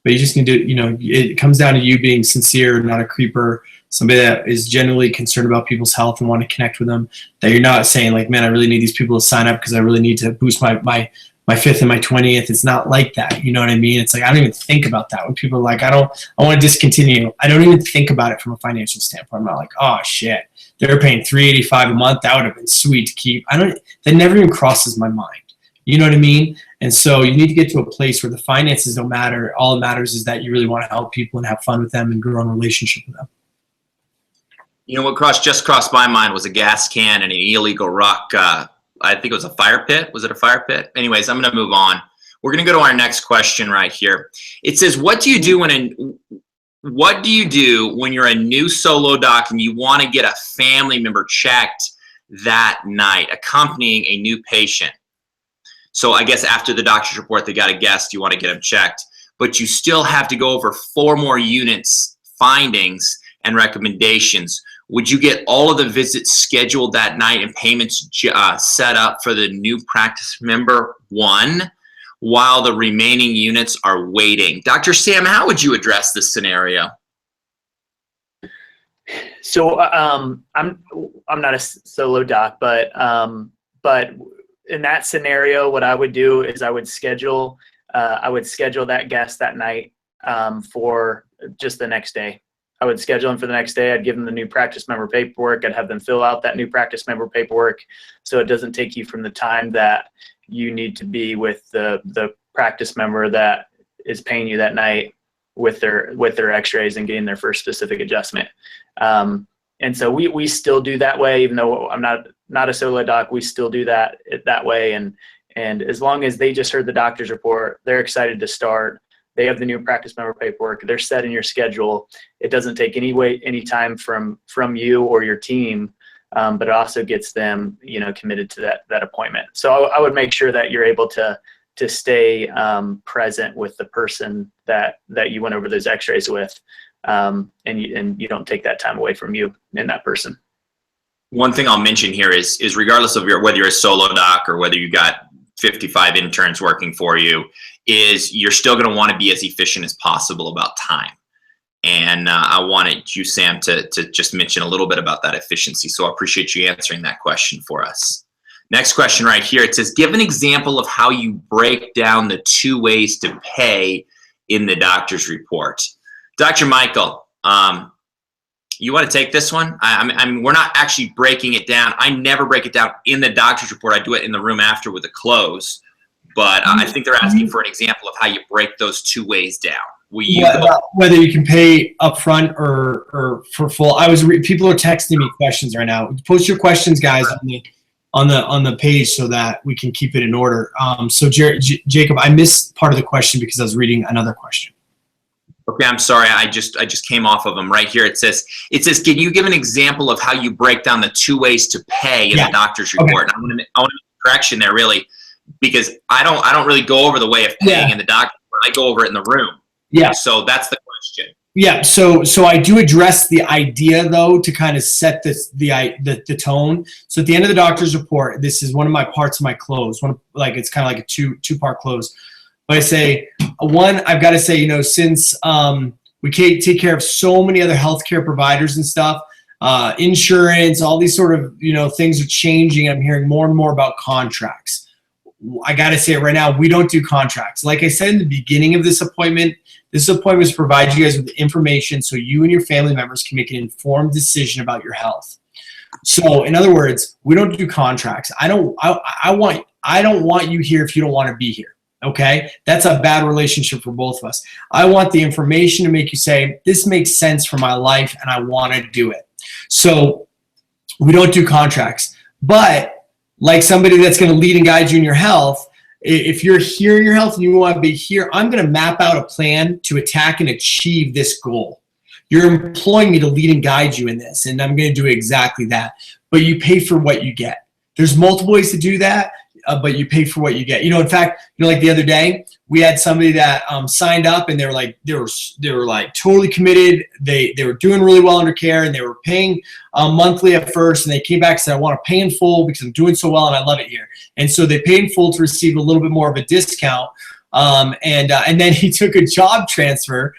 But you just need to, it comes down to you being sincere, not a creeper, somebody that is genuinely concerned about people's health and want to connect with them, that you're not saying like, man, I really need these people to sign up because I really need to boost my 5th and my 20th. It's not like that. You know what I mean? It's like, I don't even think about that. When people are like, I want to discontinue. I don't even think about it from a financial standpoint. I'm not like, oh shit, they're paying $385 a month. That would have been sweet to keep. That never even crosses my mind. You know what I mean? And so you need to get to a place where the finances don't matter. All that matters is that you really want to help people and have fun with them and grow a relationship with them. What just crossed my mind was a gas can and an illegal rock. I think it was a fire pit. Was it a fire pit? Anyways, I'm going to move on. We're going to go to our next question right here. It says, what do you do when you're a new solo doc and you want to get a family member checked that night, accompanying a new patient? So I guess after the doctor's report, they got a guest, you want to get them checked, but you still have to go over 4 more units, findings, and recommendations. Would you get all of the visits scheduled that night and payments set up for the new practice member 1 while the remaining units are waiting? Dr. Sam, how would you address this scenario? So I'm not a solo doc, but in that scenario, what I would do is I would schedule that guest that night for just the next day. I would schedule them for the next day. I'd give them the new practice member paperwork. I'd have them fill out that new practice member paperwork, so it doesn't take you from the time that you need to be with the practice member that is paying you that night with their x-rays and getting their first specific adjustment. And so we still do that way, even though I'm not a solo doc. We still do that way. And as long as they just heard the doctor's report, they're excited to start. They have the new practice member paperwork. They're set in your schedule. It doesn't take any time from you or your team, but it also gets them, committed to that appointment. So I would make sure that you're able to stay present with the person that you went over those x-rays with, and you don't take that time away from you and that person. One thing I'll mention here is regardless of whether you're a solo doc or whether you got 55 interns working for you, is you're still going to want to be as efficient as possible about time. And I wanted you, Sam, to just mention a little bit about that efficiency. So I appreciate you answering that question for us. Next question right here. It says, give an example of how you break down the 2 ways to pay in the doctor's report. Dr. Michael, you want to take this one? I mean, we're not actually breaking it down. I never break it down in the doctor's report. I do it in the room after with a close. But I think they're asking for an example of how you break those 2 ways down. Whether you can pay upfront or for full. People are texting me questions right now. Post your questions, guys, on the page so that we can keep it in order. So Jacob, I missed part of the question because I was reading another question. Okay, I'm sorry. I just came off of them right here. It says, can you give an example of how you break down the 2 ways to pay in the doctor's report? Okay. And I want to make a correction there, really, because I don't really go over the way of paying in the doctor's report. I go over it in the room. Yeah. So that's the question. Yeah. So I do address the idea though to kind of set the tone. So at the end of the doctor's report, this is one of my parts of my close. It's kind of like a two-part close. But I say, one, I've got to say, since we can't take care of so many other healthcare providers and stuff, insurance, all these sort of, things are changing. I'm hearing more and more about contracts. I got to say it right now, we don't do contracts. Like I said in the beginning of this appointment is to provide you guys with information so you and your family members can make an informed decision about your health. So in other words, we don't do contracts. I don't want you here if you don't want to be here. Okay? That's a bad relationship for both of us. I want the information to make you say, this makes sense for my life and I want to do it. So we don't do contracts. But like somebody that's going to lead and guide you in your health, if you're here in your health and you want to be here, I'm going to map out a plan to attack and achieve this goal. You're employing me to lead and guide you in this, and I'm going to do exactly that. But you pay for what you get. There's multiple ways to do that, but you pay for what you get. In fact, like the other day, we had somebody that signed up, and they were like totally committed. They were doing really well under care, and they were paying monthly at first, and they came back and said, I want to pay in full because I'm doing so well and I love it here. And so they paid in full to receive a little bit more of a discount. And then he took a job transfer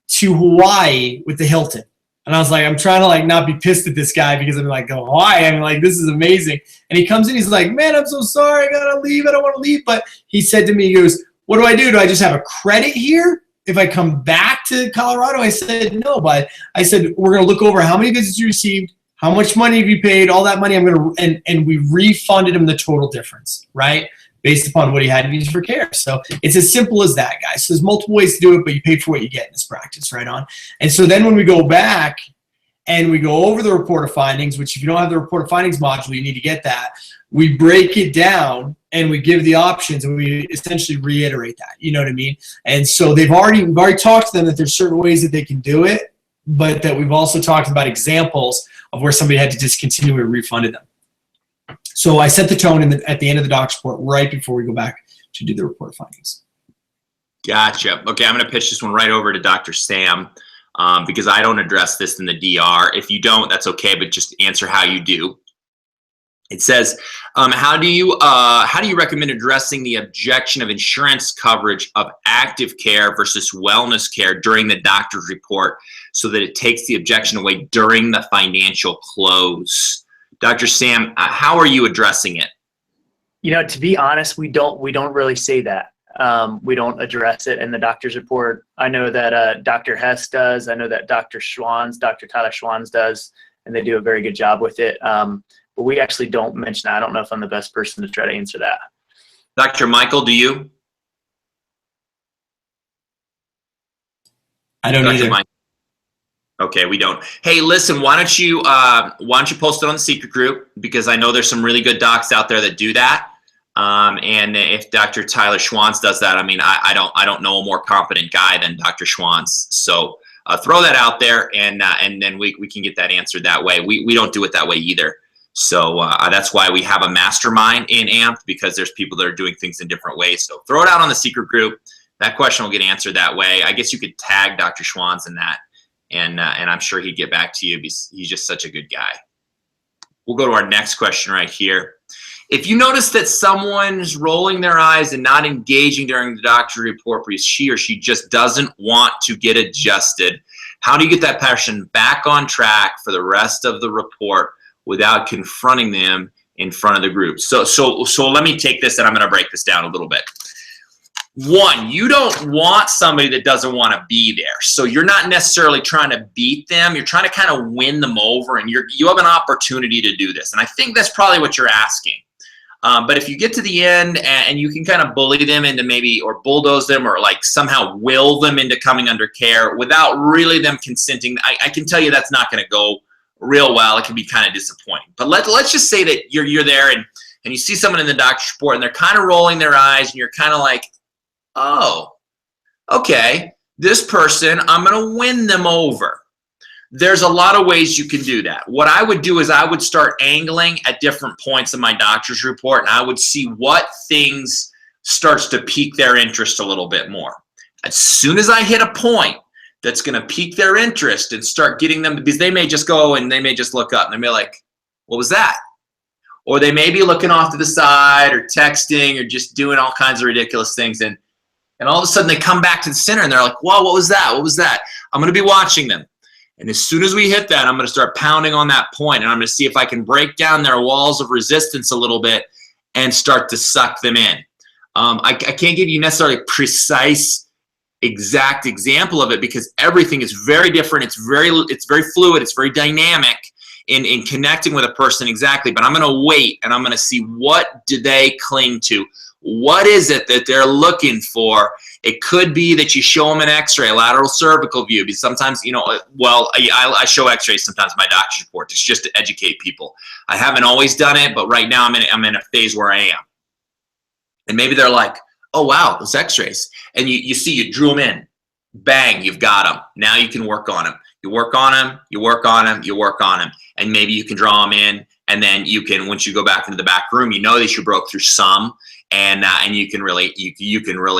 to Hawaii with the Hilton. And I was like, I'm trying to not be pissed at this guy because I'm like, Hawaii, this is amazing. And he comes in, he's like, man, I'm so sorry, I gotta leave, I don't want to leave. But he said to me, he goes, what do I do? Do I just have a credit here if I come back to Colorado? I said, no, but I said, we're gonna look over how many visits you received, how much money have you paid, all that money, and we refunded him the total difference, right? Based upon what he had to use for care. So it's as simple as that, guys. So there's multiple ways to do it, but you pay for what you get in this practice, right on. And so then when we go back and we go over the report of findings, which if you don't have the report of findings module, you need to get that. We break it down and we give the options and we essentially reiterate that, you know what I mean? And so we've already talked to them that there's certain ways that they can do it, but that we've also talked about examples of where somebody had to discontinue and refunded them. So I set the tone at the end of the doc's report right before we go back to do the report findings. Gotcha. Okay, I'm going to pitch this one right over to Dr. Sam because I don't address this in the DR. If you don't, that's okay, but just answer how you do. It says, how do you recommend addressing the objection of insurance coverage of active care versus wellness care during the doctor's report so that it takes the objection away during the financial close? Dr. Sam, how are you addressing it? To be honest, we don't really say that. We don't address it in the doctor's report. I know that Dr. Hess does. I know that Dr. Tyler Schwanz does, and they do a very good job with it. But we actually don't mention that. I don't know if I'm the best person to try to answer that. Dr. Michael, do you? I don't either. Michael. Okay, we don't. Hey, listen, why don't you post it on the secret group, because I know there's some really good docs out there that do that. And if Dr. Tyler Schwanz does that, I don't know a more competent guy than Dr. Schwanz. So throw that out there, and then we can get that answered that way. We don't do it that way either. So that's why we have a mastermind in AMP, because there's people that are doing things in different ways. So throw it out on the secret group. That question will get answered that way. I guess you could tag Dr. Schwanz in that. And I'm sure he'd get back to you because he's just such a good guy. We'll go to our next question right here. If you notice that someone's rolling their eyes and not engaging during the doctor's report because she or she just doesn't want to get adjusted, how do you get that person back on track for the rest of the report without confronting them in front of the group? So let me take this and I'm going to break this down a little bit. One, you don't want somebody that doesn't want to be there. So you're not necessarily trying to beat them. You're trying to kind of win them over, and you have an opportunity to do this. And I think that's probably what you're asking. But if you get to the end and you can kind of bully them into maybe, or bulldoze them, or somehow will them into coming under care without really them consenting, I can tell you that's not going to go real well. It can be kind of disappointing. But let's just say that you're there and you see someone in the doctor's report and they're kind of rolling their eyes and you're kind of like, oh, okay, this person, I'm going to win them over. There's a lot of ways you can do that. What I would do is I would start angling at different points in my doctor's report, and I would see what things starts to pique their interest a little bit more. As soon as I hit a point that's going to pique their interest and start getting them, because they may just go and they may just look up and they may be like, what was that? Or they may be looking off to the side or texting or just doing all kinds of ridiculous things. And all of a sudden they come back to the center and they're like, whoa, what was that? What was that? I'm going to be watching them. And as soon as we hit that, I'm going to start pounding on that point, and I'm going to see if I can break down their walls of resistance a little bit and start to suck them in. I can't give you necessarily a precise exact example of it because everything is very different. It's very fluid. It's very dynamic in connecting with a person exactly. But I'm going to wait and I'm going to see what do they cling to. What is it that they're looking for? It could be that you show them an x-ray, a lateral cervical view, because sometimes, I show x-rays sometimes in my doctor's report. It's just to educate people. I haven't always done it, but right now I'm in a phase where I am. And maybe they're like, oh, wow, those x-rays. And you see, you drew them in. Bang, you've got them. Now you can work on them. You work on them, you work on them, you work on them. And maybe you can draw them in. And then you can, once you go back into the back room, you know that you broke through some. And you can really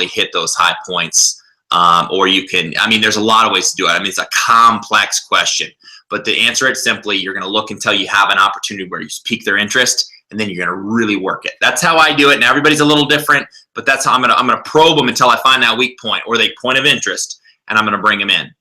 hit those high points, or you can. I mean, there's a lot of ways to do it. I mean, it's a complex question, but to answer it simply, you're going to look until you have an opportunity where you pique their interest, and then you're going to really work it. That's how I do it. And everybody's a little different, but that's how I'm going to probe them until I find that weak point or the point of interest, and I'm going to bring them in.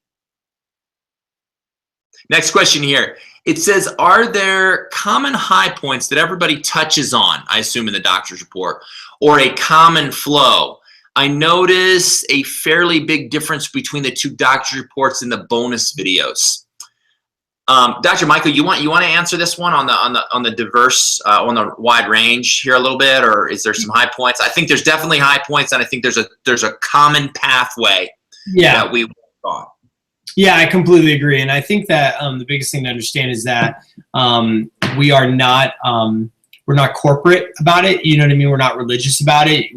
Next question here. It says, are there common high points that everybody touches on, I assume in the doctor's report, or a common flow? I notice a fairly big difference between the two doctor's reports in the bonus videos. Dr. Michael, you want to answer this one on the diverse, on the wide range here a little bit, or is there some high points? I think there's definitely high points, and I think there's a common pathway that we work on. Yeah, I completely agree. And I think that the biggest thing to understand is that we're not corporate about it. You know what I mean? We're not religious about it.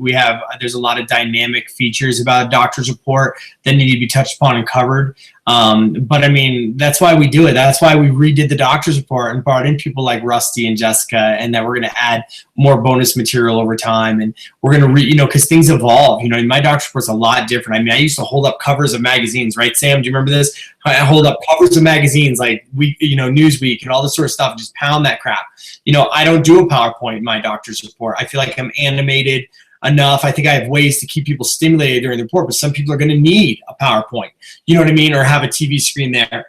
There's a lot of dynamic features about a doctor's report that need to be touched upon and covered. But I mean, that's why we do it. That's why we redid the doctor's report and brought in people like Rusty and Jessica, and that we're going to add more bonus material over time. And we're going to because things evolve. My doctor's report's a lot different. I mean, I used to hold up covers of magazines, right, Sam? Do you remember this? I hold up covers of magazines like Newsweek and all this sort of stuff and just pound that crap. I don't do a PowerPoint in my doctor's report. I feel like I'm animated enough. I think I have ways to keep people stimulated during the report, but some people are going to need a PowerPoint, you know what I mean, or have a TV screen there.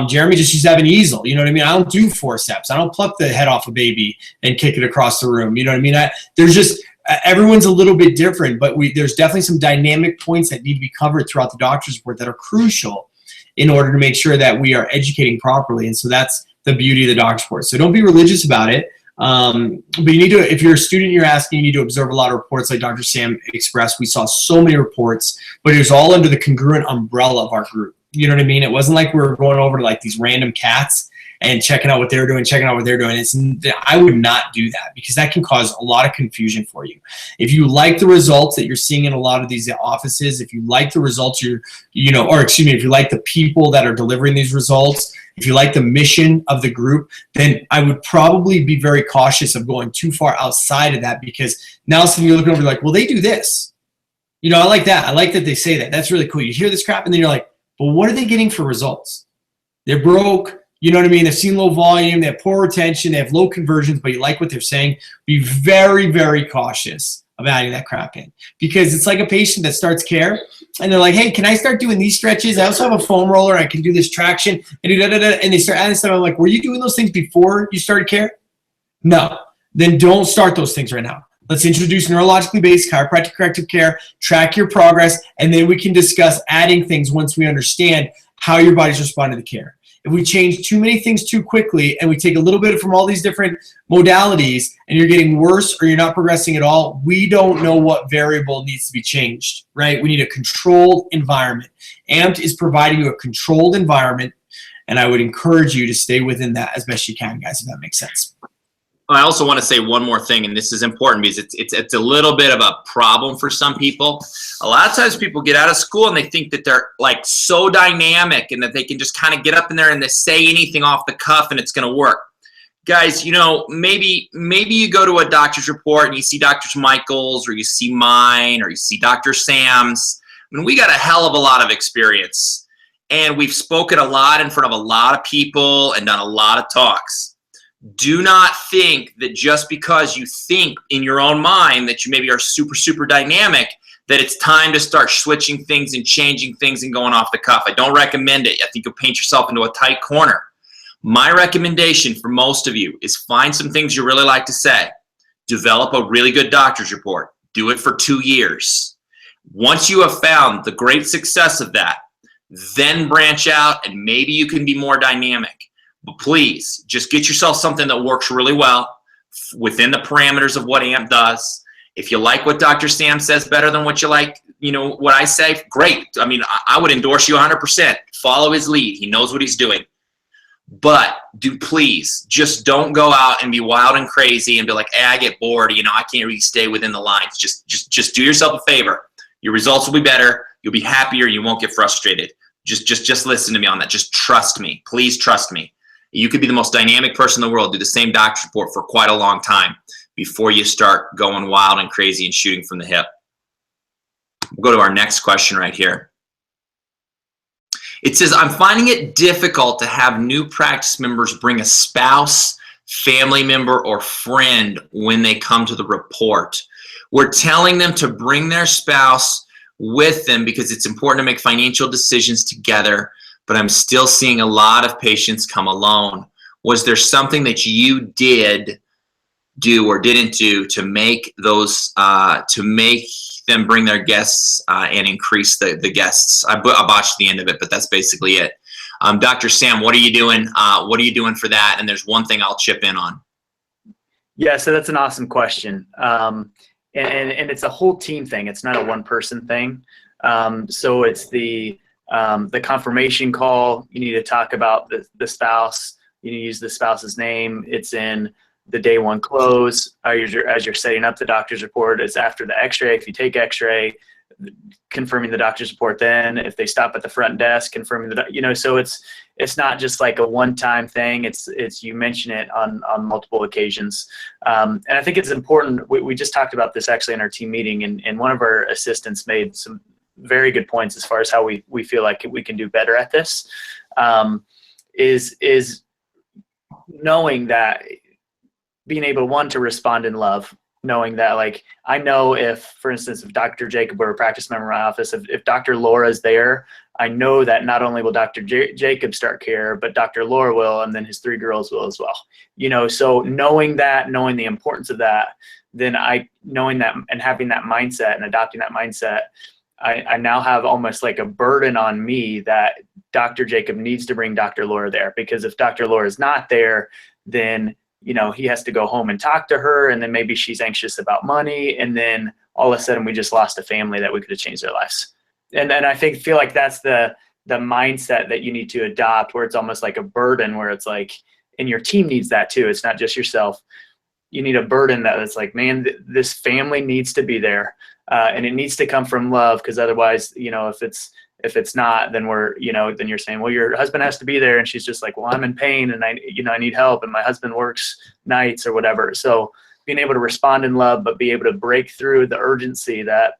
Jeremy just used to have an easel, you know what I mean? I don't do forceps. I don't pluck the head off a baby and kick it across the room, you know what I mean? There's just everyone's a little bit different, but there's definitely some dynamic points that need to be covered throughout the doctor's report that are crucial in order to make sure that we are educating properly. And so that's the beauty of the doctor's report. So don't be religious about it. But you need to, if you're a student, you're asking, you need to observe a lot of reports like Dr. Sam expressed. We saw so many reports, but it was all under the congruent umbrella of our group. You know what I mean? It wasn't like we were going over to like these random cats and checking out what they're doing, I would not do that because that can cause a lot of confusion for you. If you like the results that you're seeing in a lot of these offices, if you like the results if you like the people that are delivering these results, if you like the mission of the group, then I would probably be very cautious of going too far outside of that, because now suddenly you're looking over like, well, they do this. I like that. I like that they say that. That's really cool. You hear this crap and then you're like, but what are they getting for results? They're broke. You know what I mean? They've seen low volume. They have poor retention. They have low conversions, but you like what they're saying. Be very, very cautious of adding that crap in, because it's like a patient that starts care and they're like, hey, can I start doing these stretches? I also have a foam roller. I can do this traction and and they start adding stuff. I'm like, were you doing those things before you started care? No. Then don't start those things right now. Let's introduce neurologically based chiropractic corrective care, track your progress, and then we can discuss adding things once we understand how your body's responding to the care. If we change too many things too quickly and we take a little bit from all these different modalities and you're getting worse or you're not progressing at all, we don't know what variable needs to be changed, right? We need a controlled environment. AMPT is providing you a controlled environment, and I would encourage you to stay within that as best you can, guys, if that makes sense. I also want to say one more thing, and this is important because it's a little bit of a problem for some people. A lot of times people get out of school and they think that they're like so dynamic and that they can just kind of get up in there and they say anything off the cuff and it's going to work. Guys, maybe you go to a doctor's report and you see Dr. Michael's or you see mine or you see Dr. Sam's. I mean, we got a hell of a lot of experience, and we've spoken a lot in front of a lot of people and done a lot of talks. Do not think that just because you think in your own mind that you maybe are super, super dynamic, that it's time to start switching things and changing things and going off the cuff. I don't recommend it. I think you'll paint yourself into a tight corner. My recommendation for most of you is find some things you really like to say. Develop a really good doctor's report. Do it for 2 years. Once you have found the great success of that, then branch out and maybe you can be more dynamic. But please, just get yourself something that works really well within the parameters of what AMP does. If you like what Dr. Sam says better than what you like, what I say, great. I mean, I would endorse you 100%. Follow his lead. He knows what he's doing. But please, just don't go out and be wild and crazy and be like, hey, I get bored. I can't really stay within the lines. Just do yourself a favor. Your results will be better. You'll be happier. You won't get frustrated. Just listen to me on that. Just trust me. Please trust me. You could be the most dynamic person in the world, do the same doctor's report for quite a long time before you start going wild and crazy and shooting from the hip. We'll go to our next question right here. It says, I'm finding it difficult to have new practice members bring a spouse, family member, or friend when they come to the report. We're telling them to bring their spouse with them because it's important to make financial decisions together, but I'm still seeing a lot of patients come alone. Was there something that you did do or didn't do to make those to make them bring their guests and increase the guests? I botched the end of it, but that's basically it. Dr. Sam, what are you doing? What are you doing for that? And there's one thing I'll chip in on. Yeah, so that's an awesome question. And it's a whole team thing. It's not a one person thing. So it's the confirmation call. You need to talk about the spouse. You need to use the spouse's name. It's in the day one close. As you're setting up the doctor's report, it's after the x-ray. If you take x-ray, confirming the doctor's report, then if they stop at the front desk, confirming so it's not just like a one-time thing. It's you mention it on multiple occasions. And I think it's important. We just talked about this actually in our team meeting, and one of our assistants made some very good points as far as how we feel like we can do better at this. Is knowing that, being able to respond in love, knowing that, like, I know if, for instance, if Dr. Jacob were a practice member in my office, if Dr. Laura is there, I know that not only will Dr. Jacob start care, but Dr. Laura will, and then his 3 girls will as well. So knowing the importance of that, then knowing that and having that mindset and adopting that mindset, I now have almost like a burden on me that Dr. Jacob needs to bring Dr. Laura there, because if Dr. Laura is not there, then he has to go home and talk to her, and then maybe she's anxious about money, and then all of a sudden we just lost a family that we could have changed their lives. And I feel like that's the mindset that you need to adopt, where it's almost like a burden, where it's like, and your team needs that too. It's not just yourself. You need a burden that it's like, man, this family needs to be there, and it needs to come from love, because otherwise, if it's not, then then you're saying, well, your husband has to be there, and she's just like, well, I'm in pain, and I need help, and my husband works nights or whatever. So being able to respond in love, but be able to break through the urgency that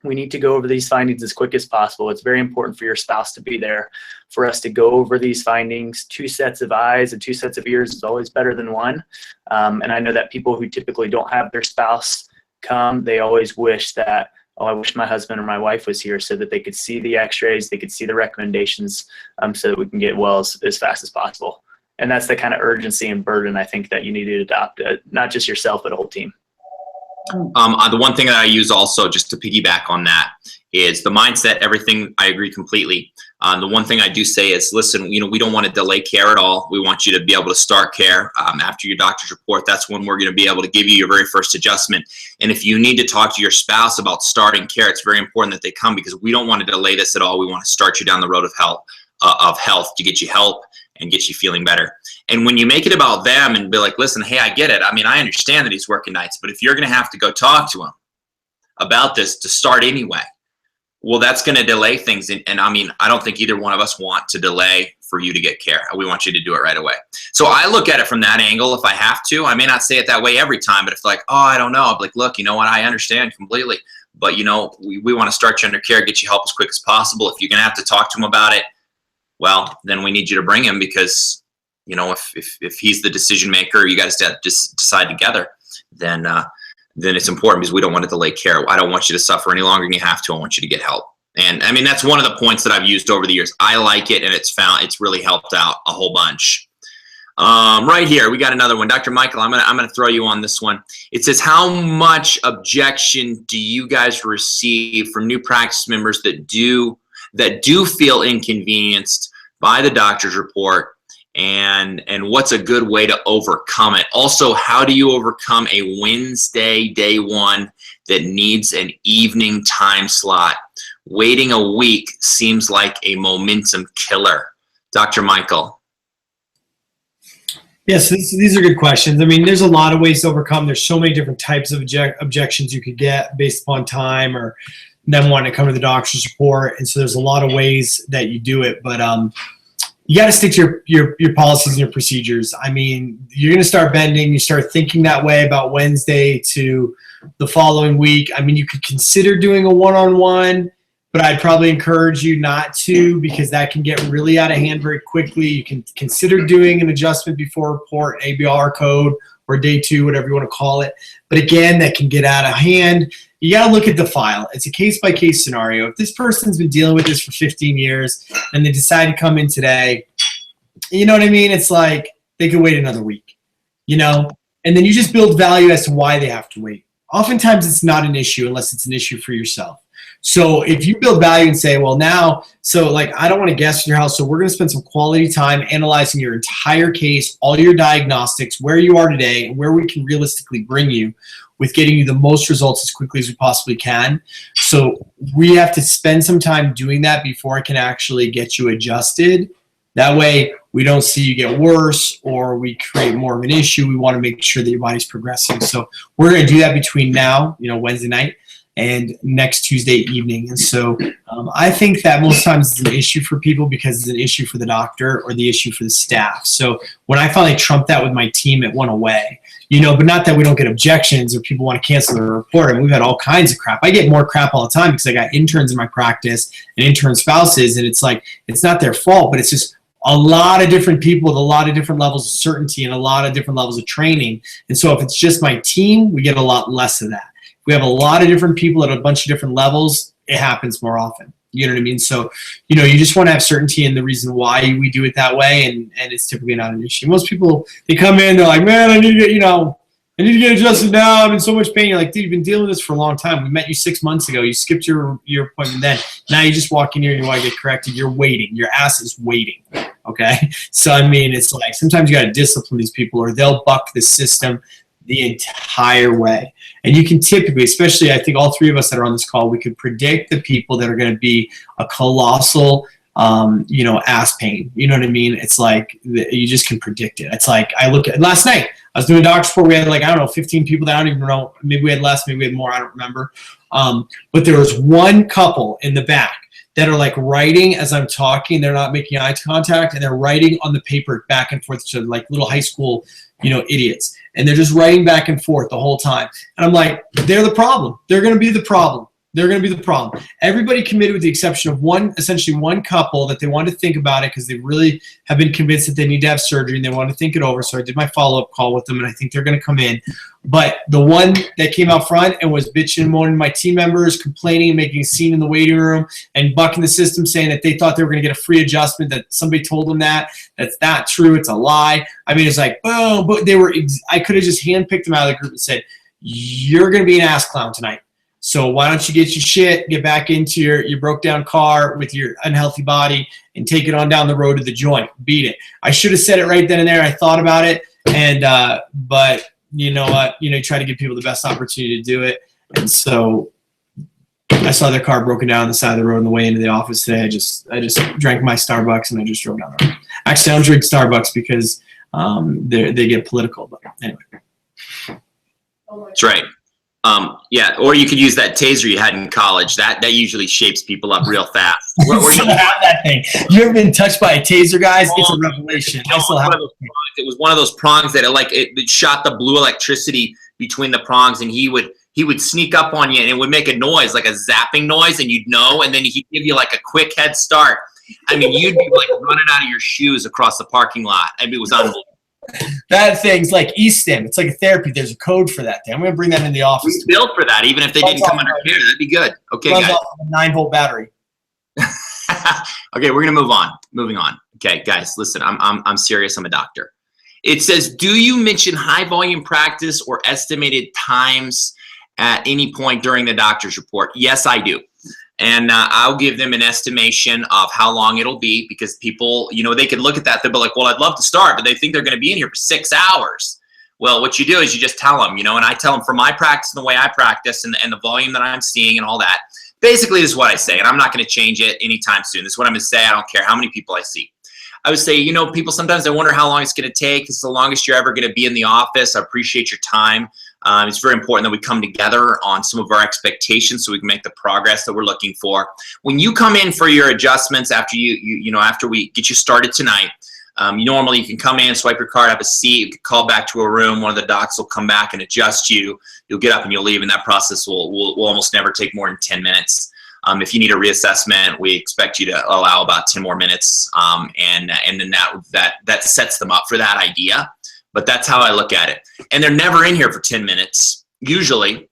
we need to go over these findings as quick as possible. It's very important for your spouse to be there, for us to go over these findings. 2 sets of eyes and 2 sets of ears is always better than one. And I know that people who typically don't have their spouse come, they always wish that, oh, I wish my husband or my wife was here so that they could see the x-rays, they could see the recommendations, so that we can get well as fast as possible. And that's the kind of urgency and burden I think that you need to adopt, not just yourself, but a whole team. The one thing that I use also, just to piggyback on that, is the mindset. Everything, I agree completely. The one thing I do say is, listen, we don't want to delay care at all. We want you to be able to start care after your doctor's report. That's when we're going to be able to give you your very first adjustment. And if you need to talk to your spouse about starting care, it's very important that they come, because we don't want to delay this at all. We want to start you down the road of health to get you help and get you feeling better. And when you make it about them and be like, listen, hey, I get it. I mean, I understand that he's working nights, but if you're going to have to go talk to him about this to start anyway, well, that's going to delay things. And I mean, I don't think either one of us want to delay for you to get care. We want you to do it right away. So I look at it from that angle. If I have to, I may not say it that way every time, but if like, oh, I don't know, I'll be like, look, you know what? I understand completely, but we want to start you under care, get you help as quick as possible. If you're going to have to talk to him about it, well, then we need you to bring him, because, if he's the decision maker, you guys just decide together, then it's important, because we don't want to delay care. I don't want you to suffer any longer than you have to. I want you to get help. And I mean, that's one of the points that I've used over the years. I like it, and it's really helped out a whole bunch. Right here, we got another one. Dr. Michael, I'm gonna throw you on this one. It says, how much objection do you guys receive from new practice members that do feel inconvenienced by the doctor's report, and what's a good way to overcome it? Also, how do you overcome a Wednesday day one that needs an evening time slot? Waiting a week seems like a momentum killer. Dr. Michael. Yes, these are good questions. I mean, there's a lot of ways to overcome. There's so many different types of objections you could get based upon time or them wanting to come to the doctor's report. And so there's a lot of ways that you do it. But you got to stick to your policies and your procedures. I mean, you're going to start bending. You start thinking that way about Wednesday to the following week. I mean, you could consider doing a one-on-one, but I'd probably encourage you not to, because that can get really out of hand very quickly. You can consider doing an adjustment before report, ABR code, or day two, whatever you want to call it. But again, that can get out of hand. You got to look at the file. It's a case-by-case scenario. If this person's been dealing with this for 15 years and they decide to come in today, you know what I mean? It's like they could wait another week, you know? And then you just build value as to why they have to wait. Oftentimes, it's not an issue unless it's an issue for yourself. So if you build value and say, well, now, so like, I don't want to guess in your house, so we're going to spend some quality time analyzing your entire case, all your diagnostics, where you are today, and where we can realistically bring you with getting you the most results as quickly as we possibly can. So we have to spend some time doing that before I can actually get you adjusted. That way we don't see you get worse or we create more of an issue. We want to make sure that your body's progressing. So we're going to do that between now, Wednesday night, and next Tuesday evening. And so I think that most times it's an issue for people because it's an issue for the doctor or the issue for the staff. So when I finally trumped that with my team, it went away. But not that we don't get objections or people want to cancel their report. I mean, we've had all kinds of crap. I get more crap all the time because I got interns in my practice and intern spouses, and it's like, it's not their fault, but it's just a lot of different people with a lot of different levels of certainty and a lot of different levels of training. And so if it's just my team, we get a lot less of that. If we have a lot of different people at a bunch of different levels, it happens more often. You know what I mean? So, you just want to have certainty in the reason why we do it that way, and it's typically not an issue. Most people, they come in, they're like, man, I need to get, I need to get adjusted now. I'm in so much pain. You're like, dude, you've been dealing with this for a long time. We met you 6 months ago. You skipped your appointment then. Now you just walk in here and you want to get corrected. You're waiting. Your ass is waiting. Okay? So, I mean, it's like sometimes you got to discipline these people or they'll buck the system the entire way. And you can typically, especially I think all three of us that are on this call, we could predict the people that are going to be a colossal, ass pain. You know what I mean? It's like you just can predict it. It's like I look at last night, I was doing a doctor's report. We had 15 people that I don't even know. Maybe we had less, maybe we had more. I don't remember. But there was one couple in the back that are like writing as I'm talking. They're not making eye contact, and they're writing on the paper back and forth to like little high school, idiots. And they're just writing back and forth the whole time. And I'm like, they're the problem. They're going to be the problem. They're going to be the problem. Everybody committed with the exception of essentially one couple that they wanted to think about it because they really have been convinced that they need to have surgery and they want to think it over. So I did my follow-up call with them, and I think they're going to come in. But the one that came out front and was bitching and moaning, my team members complaining and making a scene in the waiting room and bucking the system, saying that they thought they were going to get a free adjustment, that somebody told them that's not true. It's a lie. I mean, it's like, boom, but I could have just handpicked them out of the group and said, you're going to be an ass clown tonight. So why don't you get your shit, get back into your broke down car with your unhealthy body and take it on down the road to the joint. Beat it. I should have said it right then and there. I thought about it. And, but you know what, you try to give people the best opportunity to do it. And so I saw their car broken down on the side of the road on the way into the office today. I just drank my Starbucks and I just drove down the road. Actually, I don't drink Starbucks because they get political, but anyway. That's right. Yeah, or you could use that taser you had in college. That usually shapes people up real fast. I still have that thing. You ever been touched by a taser, guys? It's a revelation. I still have it. It was one of those prongs that it shot the blue electricity between the prongs, and he would sneak up on you, and it would make a noise, like a zapping noise, and you'd know, and then he'd give you like a quick head start. I mean, you'd be like running out of your shoes across the parking lot. I mean, it was unbelievable. That thing's like eStim. It's like a therapy. There's a code for that thing. I'm going to bring that in the office. We built for that, even if they didn't come under care. That'd be good. Okay, guys. A 9-volt battery. Okay, we're going to move on. Moving on. Okay, guys, listen. I'm serious. I'm a doctor, It says, do you mention high volume practice or estimated times at any point during the doctor's report? Yes, I do. And I'll give them an estimation of how long it'll be, because people, you know, they could look at that. They'll be like, well, I'd love to start, but they think they're going to be in here for 6 hours. Well, what you do is you just tell them, you know, and I tell them from my practice and the way I practice and the volume that I'm seeing and all that. Basically, this is what I say, and I'm not going to change it anytime soon. This is what I'm going to say. I don't care how many people I see. I would say, you know, people sometimes they wonder how long it's going to take. It's the longest you're ever going to be in the office. I appreciate your time. It's very important that we come together on some of our expectations so we can make the progress that we're looking for. When you come in for your adjustments after after we get you started tonight, normally you can come in, swipe your card, have a seat, you can call back to a room. One of the docs will come back and adjust you. You'll get up and you'll leave, and that process will almost never take more than 10 minutes. If you need a reassessment, we expect you to allow about 10 more minutes, and then that sets them up for that idea. But that's how I look at it. And they're never in here for 10 minutes, usually,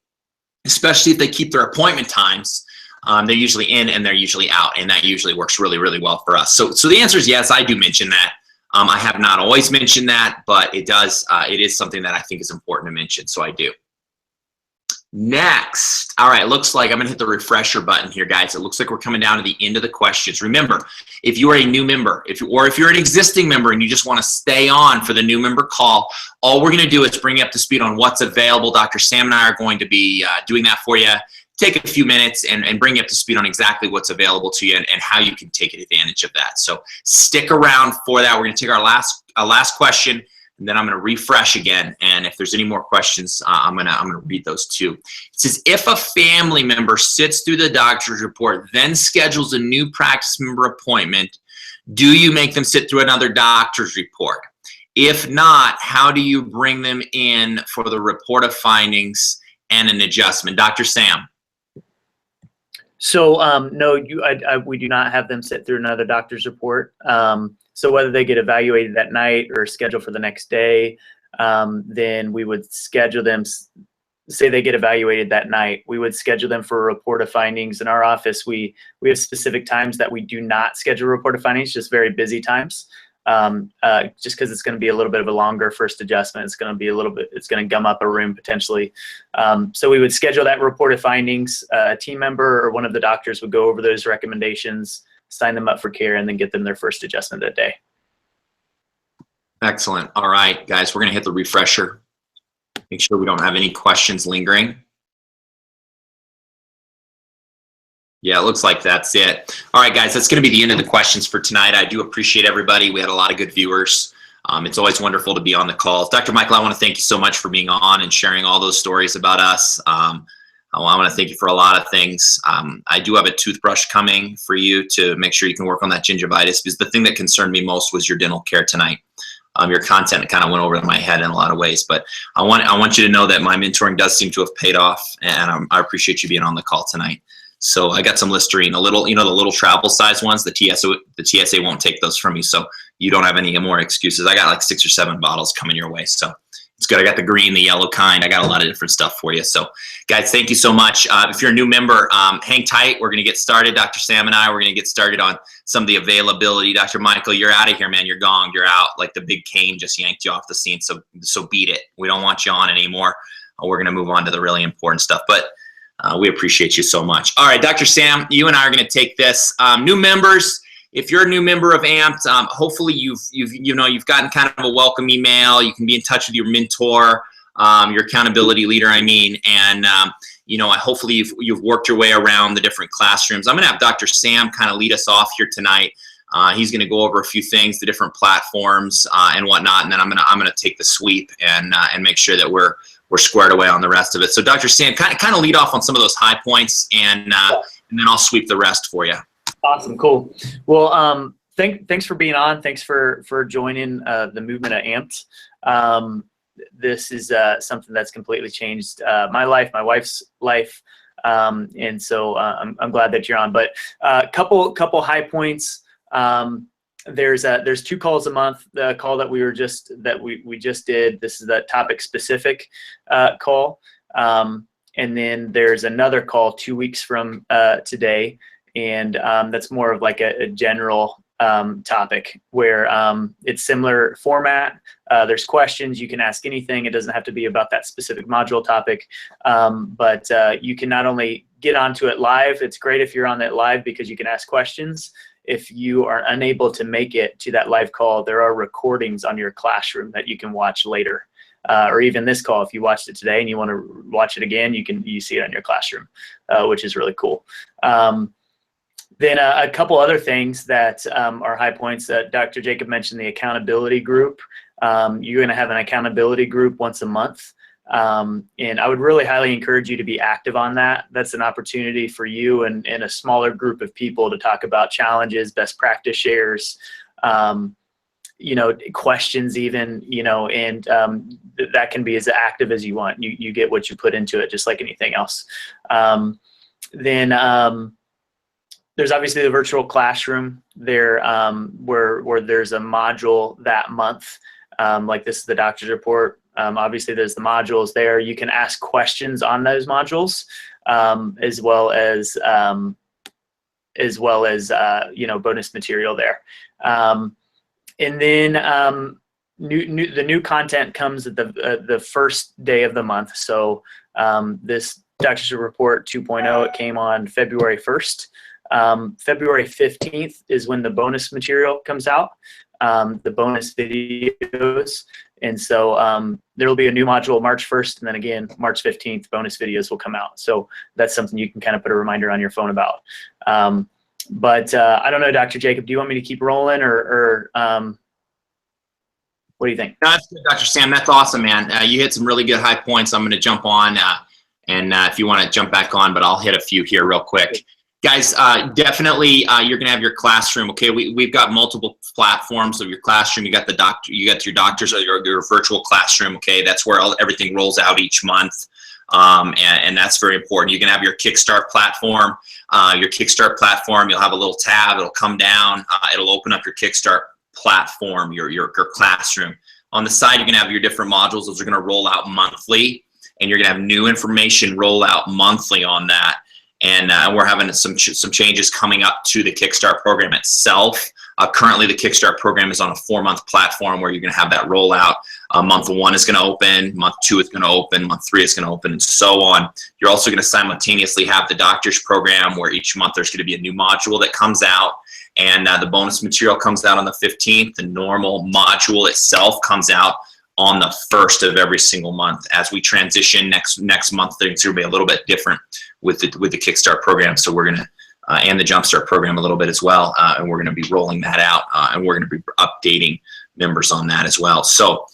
especially if they keep their appointment times. They're usually in and they're usually out, and that usually works really, really well for us. So the answer is yes, I do mention that. I have not always mentioned that, but it is something that I think is important to mention, so I do. Next, all right, looks like I'm gonna hit the refresher button here, guys. It looks like we're coming down to the end of the questions. Remember, if you are a new member, if you're an existing member and you just wanna stay on for the new member call, all we're gonna do is bring you up to speed on what's available. Dr. Sam and I are going to be doing that for you. Take a few minutes and bring you up to speed on exactly what's available to you and how you can take advantage of that. So stick around for that. We're gonna take our last question, and then I'm going to refresh again. And if there's any more questions, I'm going to read those too. It says, if a family member sits through the doctor's report, then schedules a new practice member appointment, do you make them sit through another doctor's report? If not, how do you bring them in for the report of findings and an adjustment? Dr. Sam. So no, we do not have them sit through another doctor's report. So whether they get evaluated that night or scheduled for the next day, then we would schedule them. Say they get evaluated that night, we would schedule them for a report of findings. In our office, we have specific times that we do not schedule a report of findings, just very busy times. Just because it's going to be a little bit of a longer first adjustment. It's going to be it's going to gum up a room potentially. So we would schedule that report of findings. A team member or one of the doctors would go over those recommendations, sign them up for care, and then get them their first adjustment that day. Excellent. All right, guys, we're going to hit the refresher. Make sure we don't have any questions lingering. Yeah, it looks like that's it. All right, guys, that's going to be the end of the questions for tonight. I do appreciate everybody. We had a lot of good viewers. It's always wonderful to be on the calls. Dr. Michael, I want to thank you so much for being on and sharing all those stories about us. I want to thank you for a lot of things. I do have a toothbrush coming for you to make sure you can work on that gingivitis, because the thing that concerned me most was your dental care tonight. Your content kind of went over my head in a lot of ways, but I want you to know that my mentoring does seem to have paid off, and I appreciate you being on the call tonight. So I got some Listerine, the little travel size ones. The TSA won't take those from me, so you don't have any more excuses. I got like 6 or 7 bottles coming your way, so it's good. I got the green, the yellow kind. I got a lot of different stuff for you. So, guys, thank you so much. If you're a new member, hang tight. We're going to get started. Dr. Sam and I, we're going to get started on some of the availability. Dr. Michael, you're out of here, man. You're gone. You're out. Like the big cane just yanked you off the scene. So beat it. We don't want you on anymore. We're going to move on to the really important stuff. But we appreciate you so much. All right, Dr. Sam, you and I are going to take this. New members, if you're a new member of AMPed, hopefully you've gotten kind of a welcome email. You can be in touch with your mentor, your accountability leader, and hopefully you've worked your way around the different classrooms. I'm going to have Dr. Sam kind of lead us off here tonight. He's going to go over a few things, the different platforms and whatnot, and then I'm going to take the sweep and make sure that we're squared away on the rest of it. So Dr. Sam, kind of lead off on some of those high points, and then I'll sweep the rest for you. Awesome, cool. Well, thanks for being on. Thanks for joining the movement at AMPed. This is something that's completely changed my life, my wife's life, and so I'm glad that you're on. But couple high points. There's 2 calls a month. The call that we just did. This is the topic specific call, and then there's another call 2 weeks from today, and that's more of like a general topic where it's similar format. There's questions. You can ask anything. It doesn't have to be about that specific module topic, but you can not only get onto it live. It's great if you're on it live because you can ask questions. If you are unable to make it to that live call, there are recordings on your classroom that you can watch later. Or even this call, if you watched it today and you want to watch it again, you see it on your classroom, which is really cool. Then a couple other things that are high points that Dr. Jacob mentioned, the accountability group. You're going to have an accountability group once a month. And I would really highly encourage you to be active on that. That's an opportunity for you and a smaller group of people to talk about challenges, best practice shares, questions even, and that can be as active as you want. You get what you put into it, just like anything else. Then there's obviously the virtual classroom there, where there's a module that month. Like this is the doctor's report. Obviously there's the modules there. You can ask questions on those modules, as well as bonus material there. And then the new content comes at the first day of the month. So this doctor's report 2.0, it came on February 1st. February 15th is when the bonus material comes out, the bonus videos. And so there will be a new module March 1st, and then again, March 15th, bonus videos will come out. So that's something you can kind of put a reminder on your phone about. But I don't know, Dr. Jacob, do you want me to keep rolling or what do you think? No, that's good, Dr. Sam. That's awesome, man. You hit some really good high points. I'm going to jump on, and if you want to jump back on, but I'll hit a few here real quick. Guys, definitely you're going to have your classroom. Okay, we've got multiple platforms of your classroom. You got your doctors or your virtual classroom. Okay, that's where everything rolls out each month, and that's very important. You can have your Kickstart platform. You'll have a little tab. It'll come down. It'll open up your Kickstart platform, your classroom. On the side, you're going to have your different modules. Those are going to roll out monthly, and you're going to have new information roll out monthly on that. And we're having some changes coming up to the Kickstart program itself. Currently, the Kickstart program is on a 4-month platform where you're going to have that rollout. Month 1 is going to open, month 2 is going to open, month 3 is going to open, and so on. You're also going to simultaneously have the doctor's program where each month there's going to be a new module that comes out, and the bonus material comes out on the 15th. The normal module itself comes out on the 1st of every single month. As we transition next month, things are going to be a little bit different with the Kickstart program. So we're going to and the Jumpstart program a little bit as well, and we're going to be rolling that out, and we're going to be updating members on that as well. So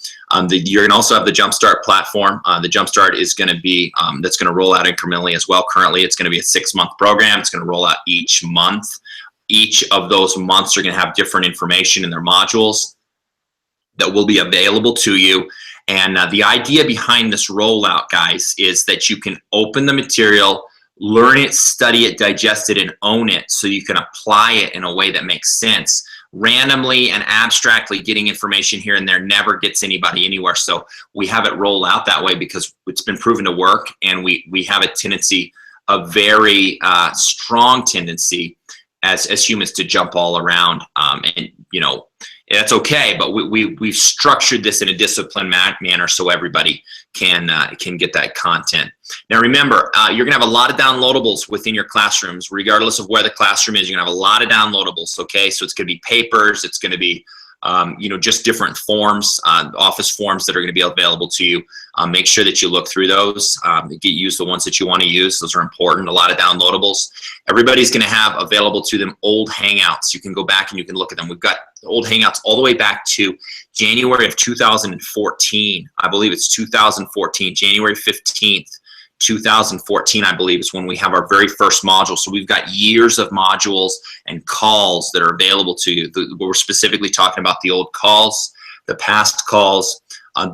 you're going to also have the Jumpstart platform. The Jumpstart is going to be that's going to roll out incrementally as well. Currently, it's going to be a 6-month program. It's going to roll out each month. Each of those months are going to have different information in their modules that will be available to you. And the idea behind this rollout, guys, is that you can open the material, learn it, study it, digest it, and own it so you can apply it in a way that makes sense. Randomly and abstractly getting information here and there never gets anybody anywhere. So we have it roll out that way because it's been proven to work, and we have a tendency, a very strong tendency as humans to jump all around. And, that's okay, but we've structured this in a disciplined manner so everybody can get that content. Now remember, you're gonna have a lot of downloadables within your classrooms, regardless of where the classroom is. You're gonna have a lot of downloadables. Okay, so it's gonna be papers, it's gonna be just different forms, office forms that are going to be available to you. Make sure that you look through those. Use the ones that you want to use. Those are important. A lot of downloadables. Everybody's going to have available to them old Hangouts. You can go back and you can look at them. We've got old Hangouts all the way back to January of 2014. I believe it's 2014, January 15th. 2014, I believe, is when we have our very first module. So we've got years of modules and calls that are available to you. We're specifically talking about the old calls, the past calls.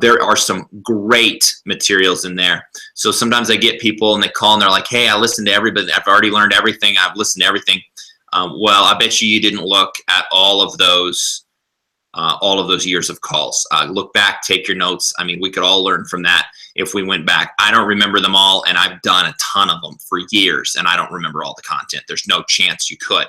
There are some great materials in there. So sometimes I get people and they call and they're like, hey, I listened to everybody. I've already learned everything. I've listened to everything. Well, I bet you didn't look at all of those years of calls. Look back, take your notes. I mean, we could all learn from that if we went back. I don't remember them all, and I've done a ton of them for years, and I don't remember all the content. There's no chance you could.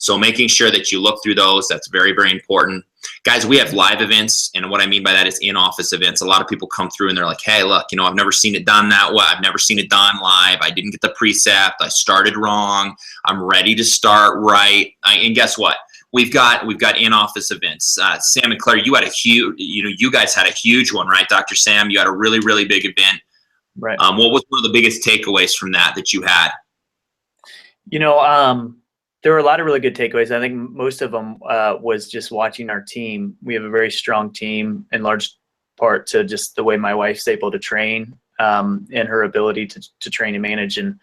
So making sure that you look through those, that's very, very important. Guys, we have live events, and what I mean by that is in-office events. A lot of people come through and they're like, hey, look, you know, I've never seen it done that way. I've never seen it done live. I didn't get the precept. I started wrong. I'm ready to start right. And guess what? We've got in-office events. Sam and Claire, you had a huge, you guys had a huge one, right? Dr. Sam, you had a really, really big event. Right. What was one of the biggest takeaways from that you had? There were a lot of really good takeaways. I think most of them was just watching our team. We have a very strong team, in large part to just the way my wife's able to train and her ability to train and manage. And